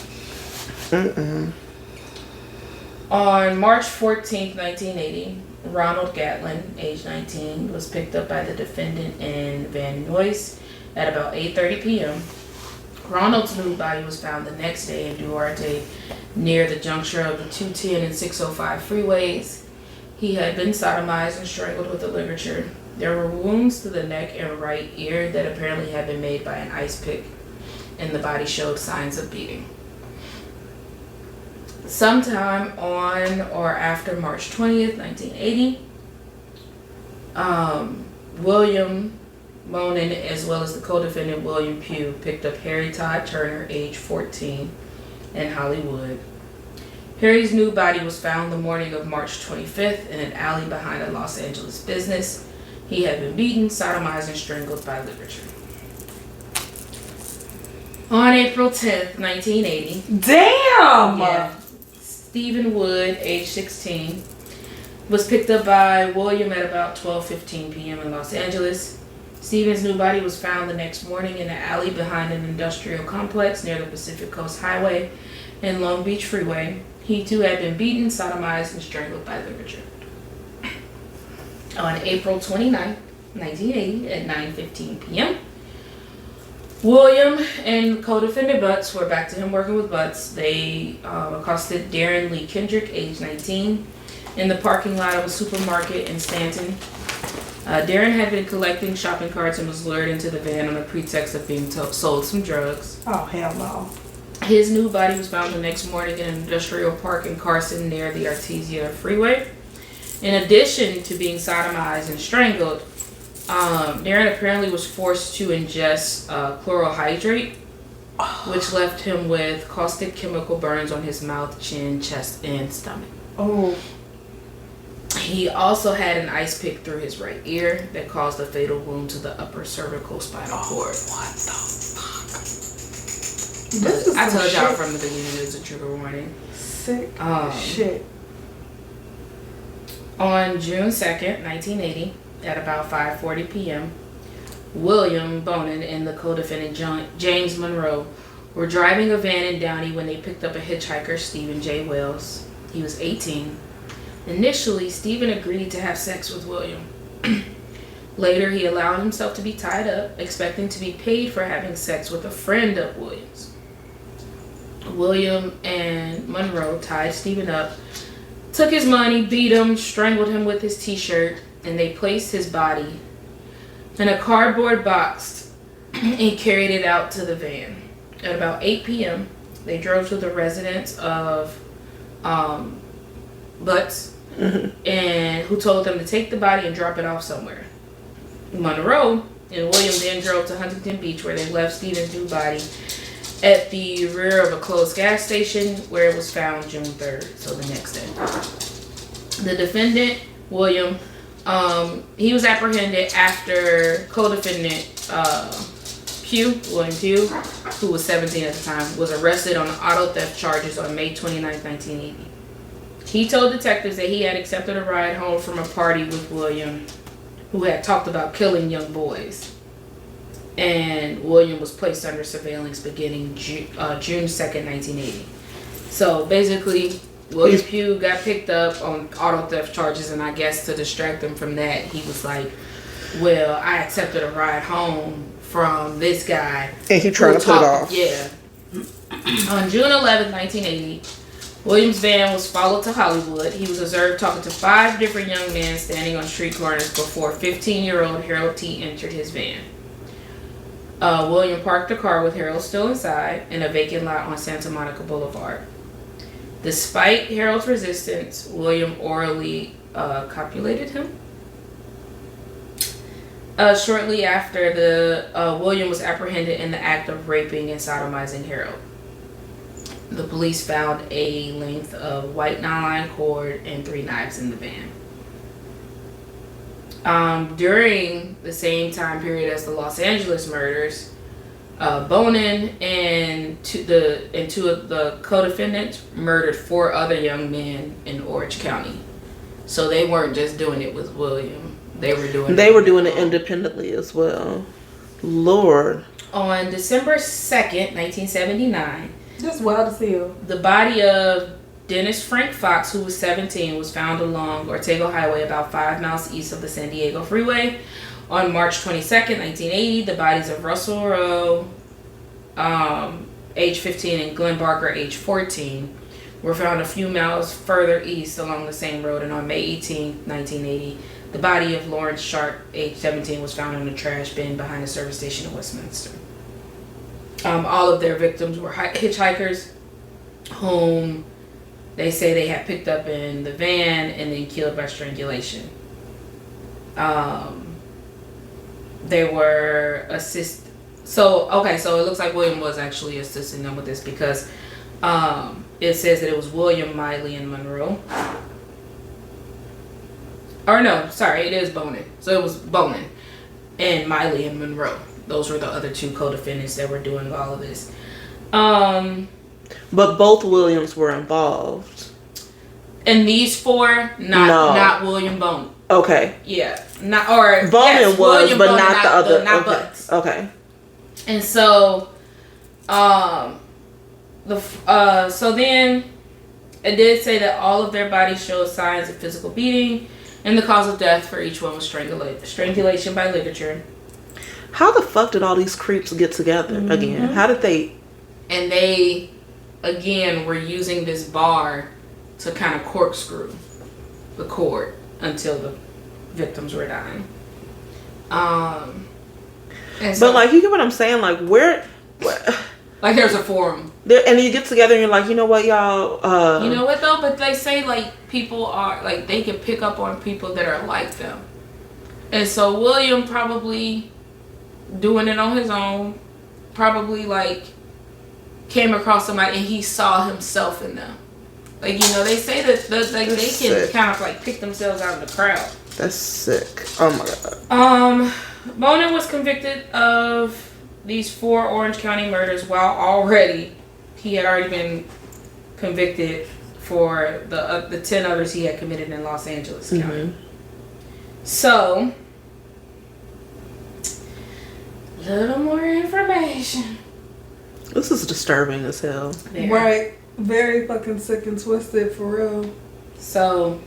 On March 14th, 1980, Ronald Gatlin, age 19, was picked up by the defendant in Van Nuys at about 8:30 p.m. Ronald's nude body was found the next day in Duarte near the juncture of the 210 and 605 freeways. He had been sodomized and strangled with a ligature. There were wounds to the neck and right ear that apparently had been made by an ice pick, and the body showed signs of beating. Sometime on or after March 20th, 1980, William Bonin, as well as the co-defendant William Pugh, picked up Harry Todd Turner, age 14, in Hollywood. Harry's nude body was found the morning of March 25th in an alley behind a Los Angeles business. He had been beaten, sodomized, and strangled by ligature. On April 10th, 1980... Damn! Yeah. Stephen Wood, age 16, was picked up by William at about 12:15 p.m. in Los Angeles. Stephen's new body was found the next morning in an alley behind an industrial complex near the Pacific Coast Highway and Long Beach Freeway. He too had been beaten, sodomized, and strangled by ligature. On April 29, 1980, at 9:15 p.m., William and co-defendant Butts were back to him working with Butts. They accosted Darren Lee Kendrick, age 19, in the parking lot of a supermarket in Stanton. Darren had been collecting shopping carts and was lured into the van on the pretext of being sold some drugs. Oh, hell no. His new body was found the next morning in an industrial park in Carson near the Artesia Freeway. In addition to being sodomized and strangled, Darren apparently was forced to ingest chlorohydrate, which left him with caustic chemical burns on his mouth, chin, chest, and stomach. Oh. He also had an ice pick through his right ear that caused a fatal wound to the upper cervical spinal cord. What the fuck? I told y'all from the beginning it was a trigger warning. Sick shit. On June 2nd, 1980, at about 5:40 p.m., William Bonin and the co-defendant James Monroe were driving a van in Downey when they picked up a hitchhiker, Stephen J. Wells. He was 18. Initially, Stephen agreed to have sex with William. Later, he allowed himself to be tied up, expecting to be paid for having sex with a friend of William's. William and Monroe tied Stephen up, took his money, beat him, strangled him with his t-shirt, and they placed his body in a cardboard box and carried it out to the van. At about 8 p.m., they drove to the residence of Butts, and who told them to take the body and drop it off somewhere. Monroe and William then drove to Huntington Beach, where they left Stephen's new body at the rear of a closed gas station, where it was found June 3rd, so the next day. The defendant, William, he was apprehended after co-defendant William Pugh, who was 17 at the time, was arrested on auto theft charges on May 29, 1980. He told detectives that he had accepted a ride home from a party with William, who had talked about killing young boys. And William was placed under surveillance beginning June 2nd, 1980. So basically, William Pugh got picked up on auto theft charges, and I guess to distract him from that, he was like, well, I accepted a ride home from this guy. And he trying to put it off. Yeah. On June 11th, 1980, Williams' van was followed to Hollywood. He was observed talking to 5 different young men standing on street corners before 15-year-old Harold T. entered his van. William parked the car with Harold still inside in a vacant lot on Santa Monica Boulevard. Despite Harold's resistance, William orally copulated him. Shortly after, William was apprehended in the act of raping and sodomizing Harold. The police found a length of white nylon cord and 3 knives in the van. During the same time period as the Los Angeles murders, Bonin and 2 of the co-defendants murdered 4 other young men in Orange County. So they weren't just doing it with William. They were doing it independently as well. Lord. On December 2nd, 1979, just wild to see you. The body of Dennis Frank Fox, who was 17, was found along Ortega Highway about 5 miles east of the San Diego Freeway. On March 22nd, 1980, the bodies of Russell Rowe, age 15, and Glenn Barker, age 14, were found a few miles further east along the same road. And on May 18, 1980, the body of Lawrence Sharp, age 17, was found in a trash bin behind a service station in Westminster. All of their victims were hitchhikers whom they say they had picked up in the van and then killed by strangulation. They were So it looks like William was actually assisting them with this because it says that it was William, Miley, and Monroe. Or no, sorry, it is Bonin. So it was Bonin and Miley and Monroe. Those were the other 2 co-defendants that were doing all of this. But both Williams were involved. And these 4, not William Bonin. Okay. Yeah. Bonin was, William but Bonin, not the other. Not okay. Butts. Okay. And so, so then it did say that all of their bodies showed signs of physical beating, and the cause of death for each one was strangulation by ligature. How the fuck did all these creeps get together again? How did they? And they, again, were using this bar to kind of corkscrew the cord until the victims were dying. But like, you get what I'm saying? Like, where? Like, there's a forum. And you get together and you're like, you know what, y'all? You know what, though? But they say, like, people are, like, they can pick up on people that are like them. And so William probably doing it on his own, probably, like, came across somebody and he saw himself in them. Like, you know, they say that like, they can kind of, like, pick themselves out of the crowd. That's sick. Oh, my God. Bonin was convicted of these 4 Orange County murders while he had already been convicted for the 10 others he had committed in Los Angeles County. So, a little more information. This is disturbing as hell. There. Right. Very fucking sick and twisted, for real. So,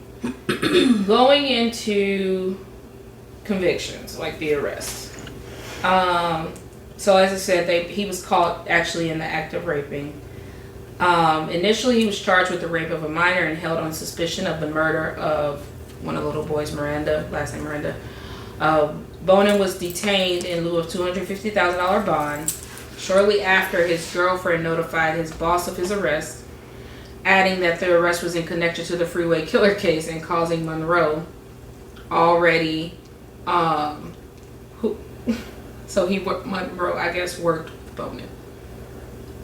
going into convictions, like the arrests. So as I said, he was caught actually in the act of raping. Initially, he was charged with the rape of a minor and held on suspicion of the murder of one of the little boys, Miranda, last name Miranda. Bonin was detained in lieu of $250,000 bond. Shortly after, his girlfriend notified his boss of his arrest, adding that the arrest was in connection to the freeway killer case and causing Monroe already, Monroe, I guess, worked with Bonin.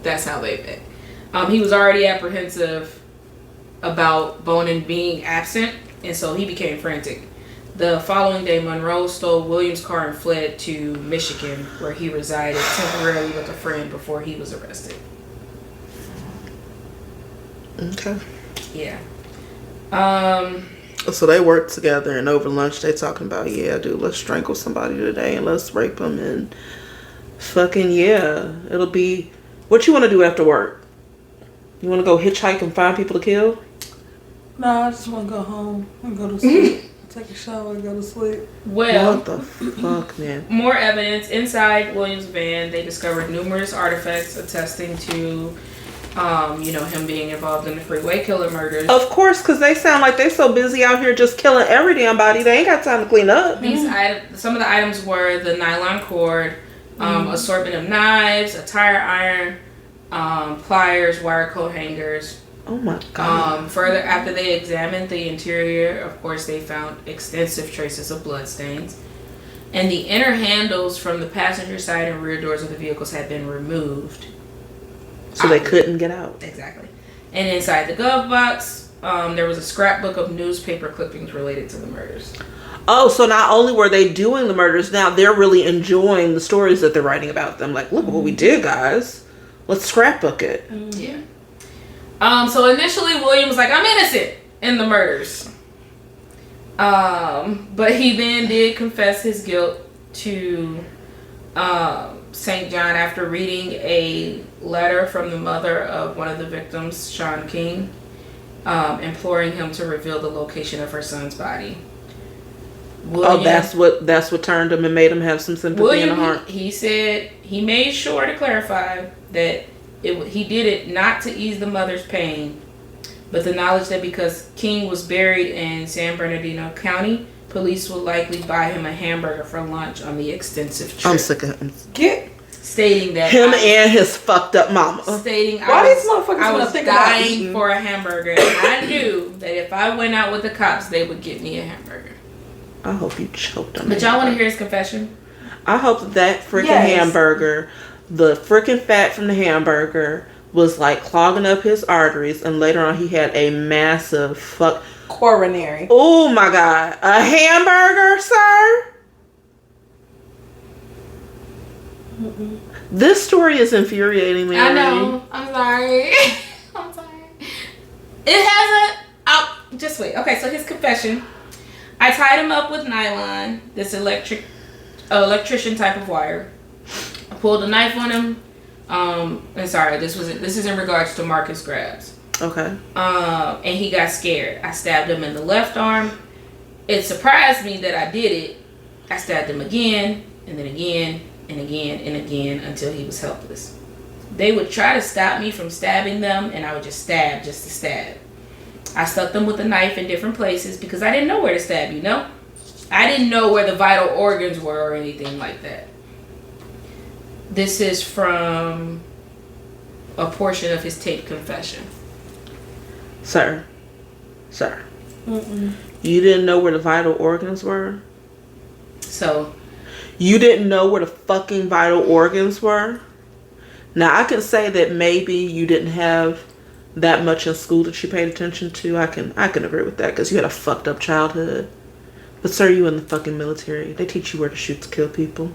That's how they met. He was already apprehensive about Bonin being absent, and so he became frantic. The following day, Monroe stole Williams' car and fled to Michigan, where he resided temporarily with a friend before he was arrested. Okay. Yeah. So they worked together, and over lunch they talking about, yeah, dude, let's strangle somebody today and let's rape them, and fucking yeah, it'll be. What you want to do after work? You want to go hitchhike and find people to kill? No, I just want to go home and go to sleep. Take a shower and go to sleep. Well, what the fuck, man? More evidence inside Williams' van. They discovered numerous artifacts attesting to, him being involved in the freeway killer murders. Of course, because they sound like they so busy out here just killing every damn body. They ain't got time to clean up. These some of the items were the nylon cord, assortment of knives, a tire iron, pliers, wire coat hangers. Oh my god. Further, after they examined the interior, of course, they found extensive traces of bloodstains. And the inner handles from the passenger side and rear doors of the vehicles had been removed. So they couldn't get out. Exactly. And inside the glove box, there was a scrapbook of newspaper clippings related to the murders. Oh, so not only were they doing the murders, now they're really enjoying the stories that they're writing about them. Like, look what we did, guys. Let's scrapbook it. Yeah. So initially William was like, I'm innocent in the murders. But he then did confess his guilt to St. John after reading a letter from the mother of one of the victims, Sean King, imploring him to reveal the location of her son's body. William, that's what turned him and made him have some sympathy in the heart. He said he made sure to clarify that he did it not to ease the mother's pain, but the knowledge that because King was buried in San Bernardino County, police would likely buy him a hamburger for lunch on the extensive trip. I'm sick of him. Stating that and his fucked up mama. Stating these motherfuckers I was think dying for a hamburger, and I knew that if I went out with the cops, they would get me a hamburger. I hope you choked on But y'all want to hear his confession? I hope that freaking hamburger, the freaking fat from the hamburger, was like clogging up his arteries, and later on he had a massive coronary. Oh my god, a hamburger, sir? Mm-mm. This story is infuriating me. I know. I'm sorry. I'm sorry. It has just wait. Okay, so his confession. I tied him up with nylon, this electrician type of wire. I pulled a knife on him. And sorry, this is in regards to Marcus Grabs. Okay. And he got scared. I stabbed him in the left arm. It surprised me that I did it. I stabbed him again, and then again, and again, and again, until he was helpless. They would try to stop me from stabbing them, and I would just stab just to stab. I stuck them with a knife in different places because I didn't know where to stab, I didn't know where the vital organs were or anything like that. This is from a portion of his taped confession. Sir. Mm-mm. You didn't know where the vital organs were? So. You didn't know where the fucking vital organs were? Now, I can say that maybe you didn't have that much in school that you paid attention to. I can agree with that because you had a fucked up childhood. But sir, you in the fucking military. They teach you where to shoot to kill people.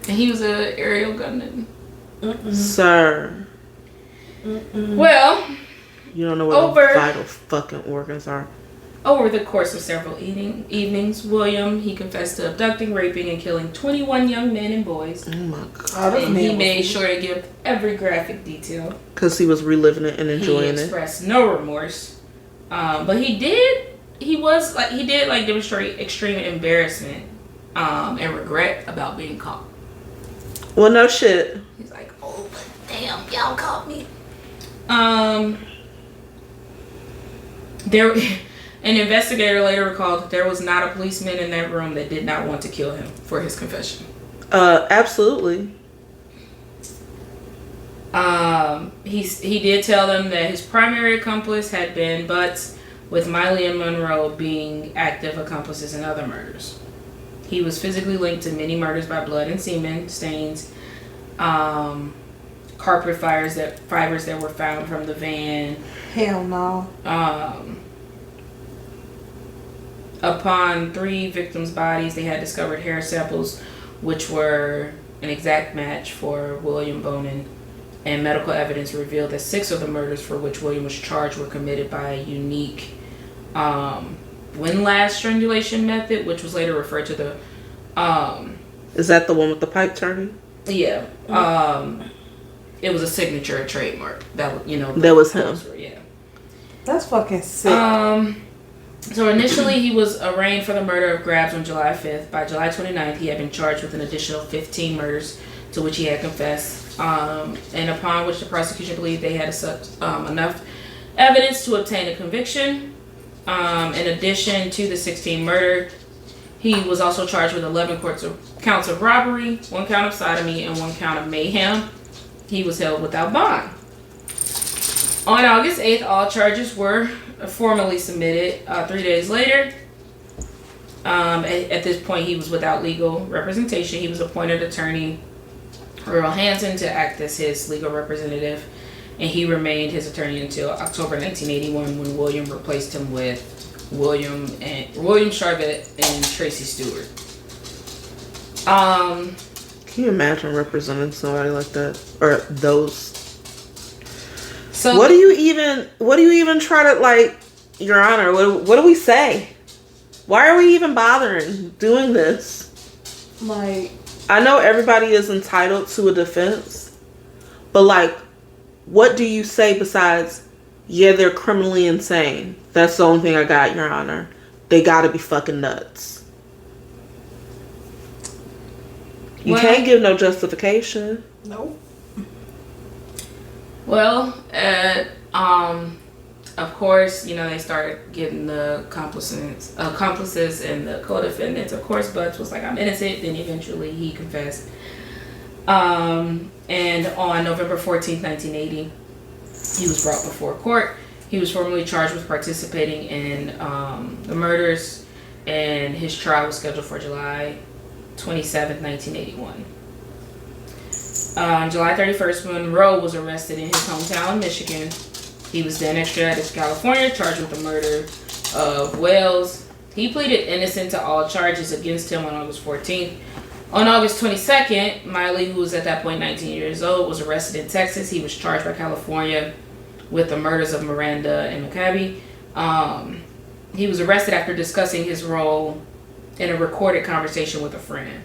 And he was an aerial gunman. Sir. Well, you don't know where the vital fucking organs are. Over the course of several evenings, William, he confessed to abducting, raping, and killing 21 young men and boys. Oh my god. And he made sure to give every graphic detail. Because he was reliving it and enjoying it. He expressed no remorse. But he did demonstrate extreme embarrassment and regret about being caught. Well, no shit. He's like, oh, but damn, y'all caught me. An investigator later recalled that there was not a policeman in that room that did not want to kill him for his confession. Absolutely. He did tell them that his primary accomplice had been Butts, with Miley and Monroe being active accomplices in other murders. He was physically linked to many murders by blood and semen stains, carpet fibers that were found from the van. Hell no. Upon 3 victims' bodies, they had discovered hair samples, which were an exact match for William Bonin, and medical evidence revealed that 6 of the murders for which William was charged were committed by a unique windlass strangulation method, which was later referred to the. Is that the one with the pipe turning? Yeah. It was a signature, a trademark. That was him. Yeah. That's fucking sick. So initially, he was arraigned for the murder of Grabs on July 5th. By July 29th, he had been charged with an additional 15 murders to which he had confessed, and upon which the prosecution believed they had enough evidence to obtain a conviction. In addition to the 16 murder, he was also charged with 11 counts of robbery, 1 count of sodomy, and 1 count of mayhem. He was held without bond. On August 8th, all charges were formally submitted. 3 days later, at this point, he was without legal representation. He was appointed attorney Earl Hansen to act as his legal representative, and he remained his attorney until October 1981 when William replaced him with William Charvet and Tracy Stewart. Can you imagine representing somebody like that, or those? So what do you even try to, like, Your Honor? What do we say? Why are we even bothering doing this? Like, I know everybody is entitled to a defense, but like, what do you say besides, yeah, they're criminally insane? That's the only thing I got, Your Honor. They gotta be fucking nuts. You can't give no justification. Nope. Well, of course, they started getting the accomplices and the co-defendants. Of course, Butts was like, I'm innocent. Then eventually he confessed. And on November 14th, 1980, he was brought before court. He was formally charged with participating in the murders, and his trial was scheduled for July 27th, 1981. On July 31st, Monroe was arrested in his hometown, Michigan. He was then extradited to California, charged with the murder of Wells. He pleaded innocent to all charges against him on August 14th. On August 22nd, Miley, who was at that point 19 years old, was arrested in Texas. He was charged by California with the murders of Miranda and Maccabi. He was arrested after discussing his role in a recorded conversation with a friend.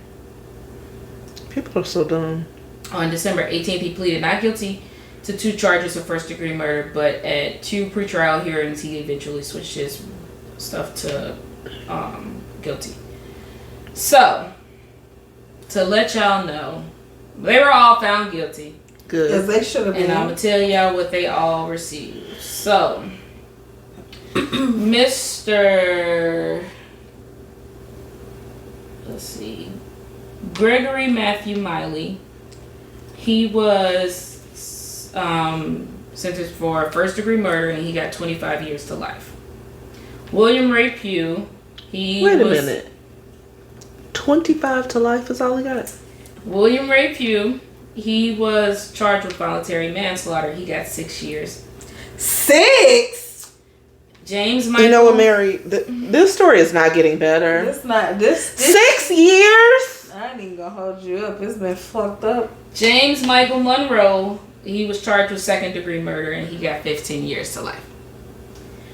People are so dumb. On December 18th, he pleaded not guilty to 2 charges of first-degree murder, but at 2 pretrial hearings, he eventually switched his stuff to guilty. So, to let y'all know, they were all found guilty. Good. Because they should have been. And I'm going to tell y'all what they all received. So, Mr. Let's see. Gregory Matthew Miley. He was sentenced for first-degree murder, and he got 25 years to life. William Ray Pugh. Wait a minute. 25 to life is all he got? William Ray Pugh. He was charged with voluntary manslaughter. He got 6 years. 6? James Michael. You know what, Mary? This story is not getting better. It's not. This 6 years? I ain't even gonna hold you up. It's been fucked up. James Michael Monroe. He was charged with second-degree murder, and he got 15 years to life.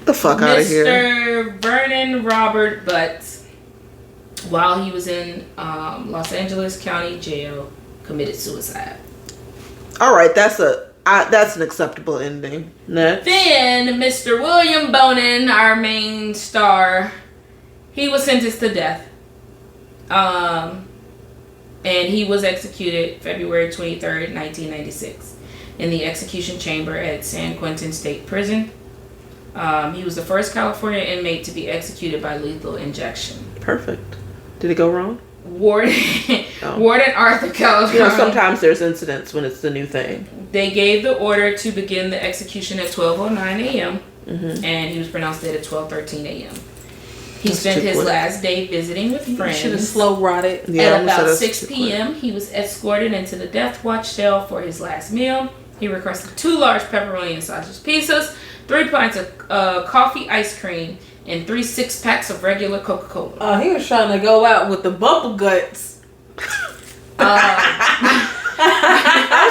The fuck out of here. Mr. Vernon Robert Butts, while he was in Los Angeles County Jail, committed suicide. All right, that's an acceptable ending. Next. Then Mr. William Bonin, our main star, he was sentenced to death. And he was executed February 23rd, 1996, in the execution chamber at San Quentin State Prison. He was the first California inmate to be executed by lethal injection. Perfect. Did it go wrong? Warden Arthur Calhoun. Sometimes there's incidents when it's the new thing. They gave the order to begin the execution at 12:09 a.m. And he was pronounced dead at 12:13 a.m. He spent his last day visiting with friends. Should have slow rotted. At about 6 p.m., he was escorted into the Death Watch cell for his last meal. He requested 2 large pepperoni and sausage pizzas, 3 pints of coffee ice cream, and 3 6-packs of regular Coca-Cola. Oh, he was trying to go out with the bubble guts. I'm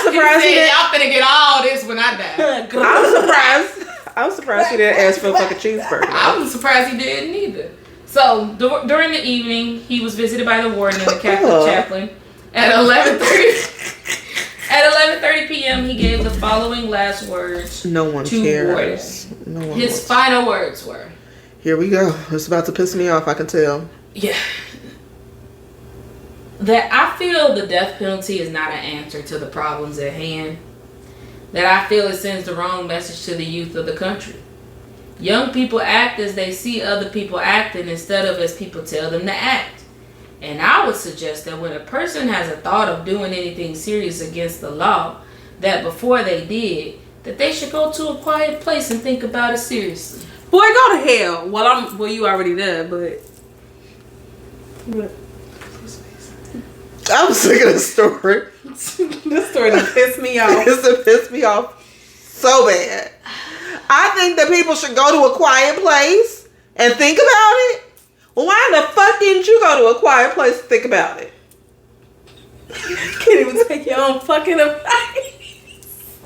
surprised he didn't. Y'all finna get all this when I die. I'm surprised he didn't ask for a fucking cheeseburger. I'm surprised he didn't either. So during the evening, he was visited by the warden and the Catholic chaplain. At 11:30 p.m., he gave the following last words. No one to cares. Warden. His final words were, Here we go. It's about to piss me off, I can tell. Yeah. That I feel the death penalty is not an answer to the problems at hand. That I feel it sends the wrong message to the youth of the country. Young people act as they see other people acting instead of as people tell them to act. And I would suggest that when a person has a thought of doing anything serious against the law, that before they did, that they should go to a quiet place and think about it seriously. Boy, go to hell. Well, you already done, but. I'm sick of this story. This story done pissed me off. It pissed me off so bad. I think that people should go to a quiet place and think about it. Well, why the fuck didn't you go to a quiet place and think about it? Can't even take your own fucking advice.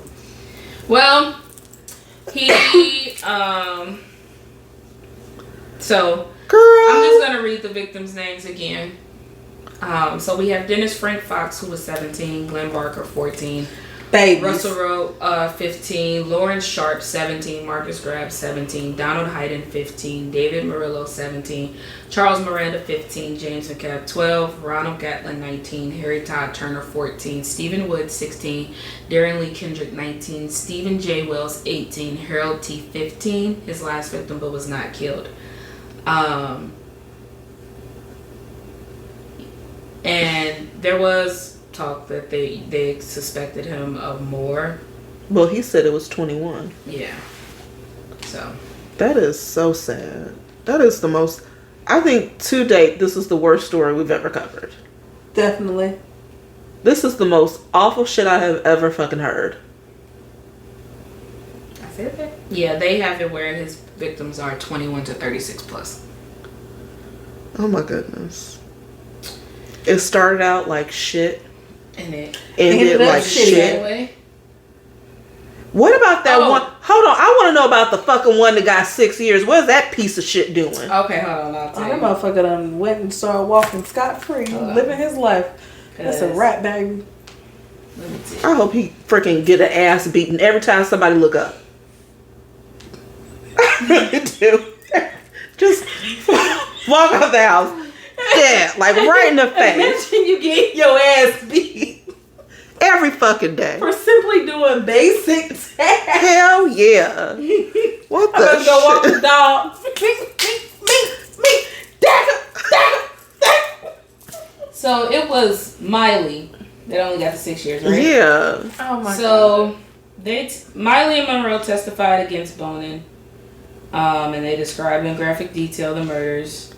Well, so Girl. I'm just gonna read the victims' names again. So we have Dennis Frank Fox, who was 17, Glenn Barker, 14, Babies. Russell Rowe, 15, Lawrence Sharp, 17, Marcus Grab, 17, Donald Hayden, 15, David Murillo, 17, Charles Miranda, 15, James McCabe, 12, Ronald Gatlin, 19, Harry Todd Turner, 14, Stephen Wood, 16, Darren Lee Kendrick, 19, Stephen J. Wells, 18, Harold T., 15, his last victim but was not killed. And there was talk that they suspected him of more. Well, he said it was 21. Yeah. So. That is so sad. That is the most... I think to date, this is the worst story we've ever covered. Definitely. This is the most awful shit I have ever fucking heard. I said that. Yeah, they have it where his victims are 21 to 36 plus. Oh my goodness. It started out like shit. And it ended like shit. Anyway. What about that one? Hold on. I want to know about the fucking one that got 6 years. What's that piece of shit doing? Okay, hold on. I'll tell that you. motherfucker done went and started walking scot-free, living his life. That's a rap, baby. Let me see. I hope he freaking get an ass beaten every time somebody look up. I really do. Just walk out the house. Yeah, like right in the face. Imagine you get your ass beat every fucking day for simply doing basic tasks. Hell yeah. What the I'm gonna go walk the dog. So it was Miley that only got the 6 years, right? Yeah. Oh my god. So Miley and Monroe testified against Bonin, and they described in graphic detail the murders.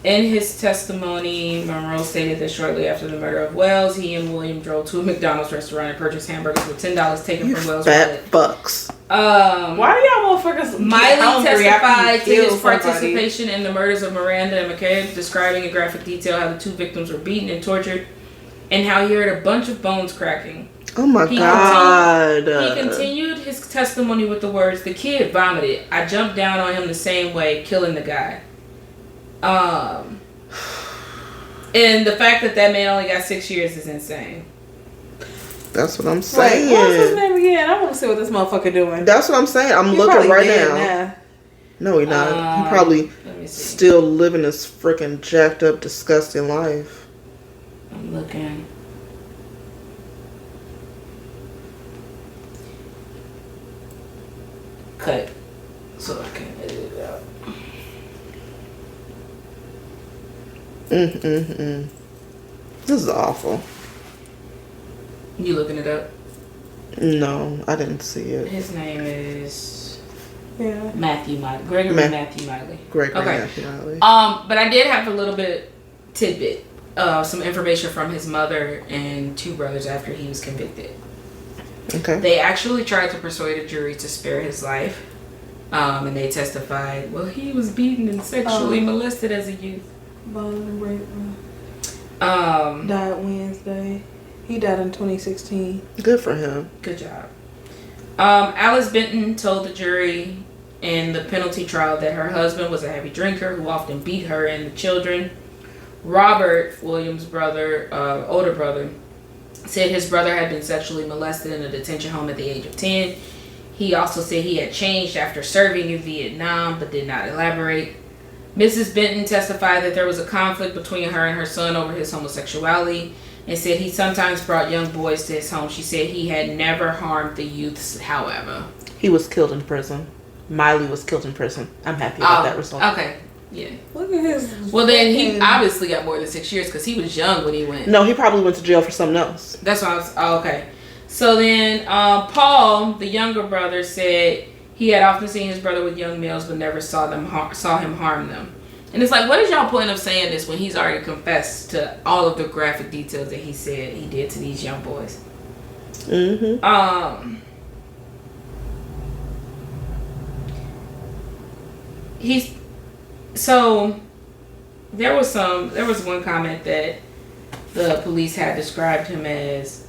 In his testimony, Monroe stated that shortly after the murder of Wells, he and William drove to a McDonald's restaurant and purchased hamburgers with $10 taken from Wells' wallet. Fat bucks. Why do y'all motherfuckers Miley testified to his participation in the murders of Miranda and McCabe, describing in graphic detail how the two victims were beaten and tortured, and how he heard a bunch of bones cracking. Oh my god. He continued his testimony with the words, "The kid vomited. I jumped down on him the same way, killing the guy." And the fact that man only got 6 years is insane. That's what I'm saying. Wait, what was his name again? I want to see what this motherfucker doing. That's what I'm saying. I'm looking right now. No, he not. He probably still living his freaking jacked up, disgusting life. I'm looking. Cut. So I can edit it out. This is awful. You looking it up? No, I didn't see it. His name is Matthew Miley. Gregory Matthew Miley. Matthew Miley. But I did have a little bit tidbit, some information from his mother and two brothers after he was convicted. Okay. They actually tried to persuade a jury to spare his life, and they testified, well, he was beaten and sexually molested as a youth. Died Wednesday. He died in 2016. Good for him. Good job. Alice Benton told the jury in the penalty trial that her husband was a heavy drinker who often beat her and the children. Robert, William's brother, older brother, said his brother had been sexually molested in a detention home at the age of 10. He also said he had changed after serving in Vietnam, but did not elaborate. Mrs. Benton testified that there was a conflict between her and her son over his homosexuality, and said he sometimes brought young boys to his home. She said he had never harmed the youths, however. He was killed in prison. Miley was killed in prison. I'm happy about that result. Okay. Yeah. Look at his. Well, then he obviously got more than 6 years because he was young when he went. No, he probably went to jail for something else. That's why I was. Oh, okay. So then Paul, the younger brother, said he had often seen his brother with young males but never saw him harm them. And it's like, what is y'all point of saying this when he's already confessed to all of the graphic details that he said he did to these young boys? Mm-hmm. So there was one comment that the police had described him as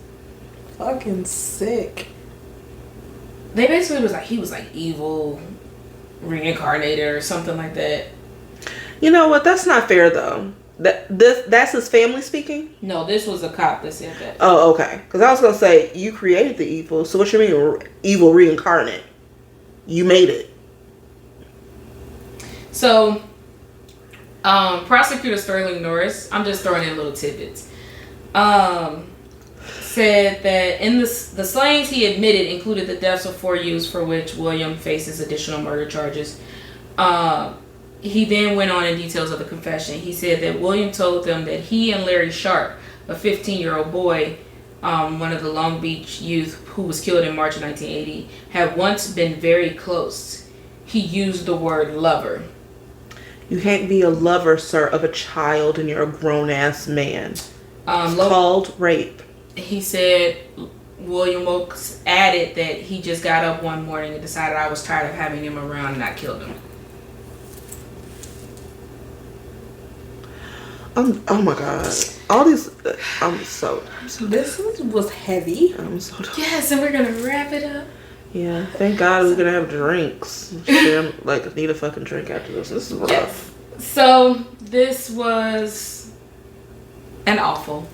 fucking sick. They basically was like he was like evil, reincarnated or something like that. You know what? That's not fair though. That's his family speaking? No, this was a cop that said that. Oh, okay. Because I was gonna say you created the evil. So what you mean evil reincarnate? You made it. So, Prosecutor Sterling Norris, I'm just throwing in little tidbits, said that in the slayings he admitted included the deaths of 4 youths for which William faces additional murder charges. He then went on in details of the confession. He said that William told them that he and Larry Sharp, a 15-year-old boy, one of the Long Beach youth who was killed in March of 1980, had once been very close. He used the word lover. You can't be a lover, sir, of a child, and you're a grown-ass man. It's called rape. He said William Oakes added that he just got up one morning and decided I was tired of having him around and I killed him. Oh my god. All these... This was heavy. I'm so done. Yes, and we're going to wrap it up. Yeah, thank God we're gonna have drinks. Shit, I'm need a fucking drink after this. This is rough. Yes. So this was an awful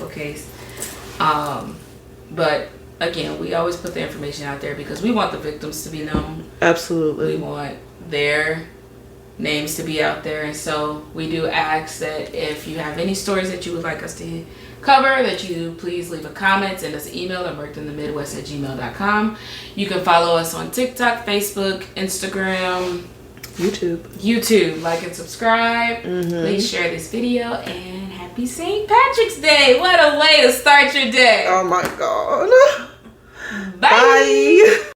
case. But again, we always put the information out there because we want the victims to be known. Absolutely. We want their names to be out there, and so we do ask that if you have any stories that you would like us to cover, that you please leave a comment, send us an email at murkedinthemidwest@gmail.com. You can follow us on TikTok, Facebook, Instagram, YouTube. Like and subscribe. Please share this video, and happy St. Patrick's Day. What a way to start your day. Oh my god. Bye. Bye.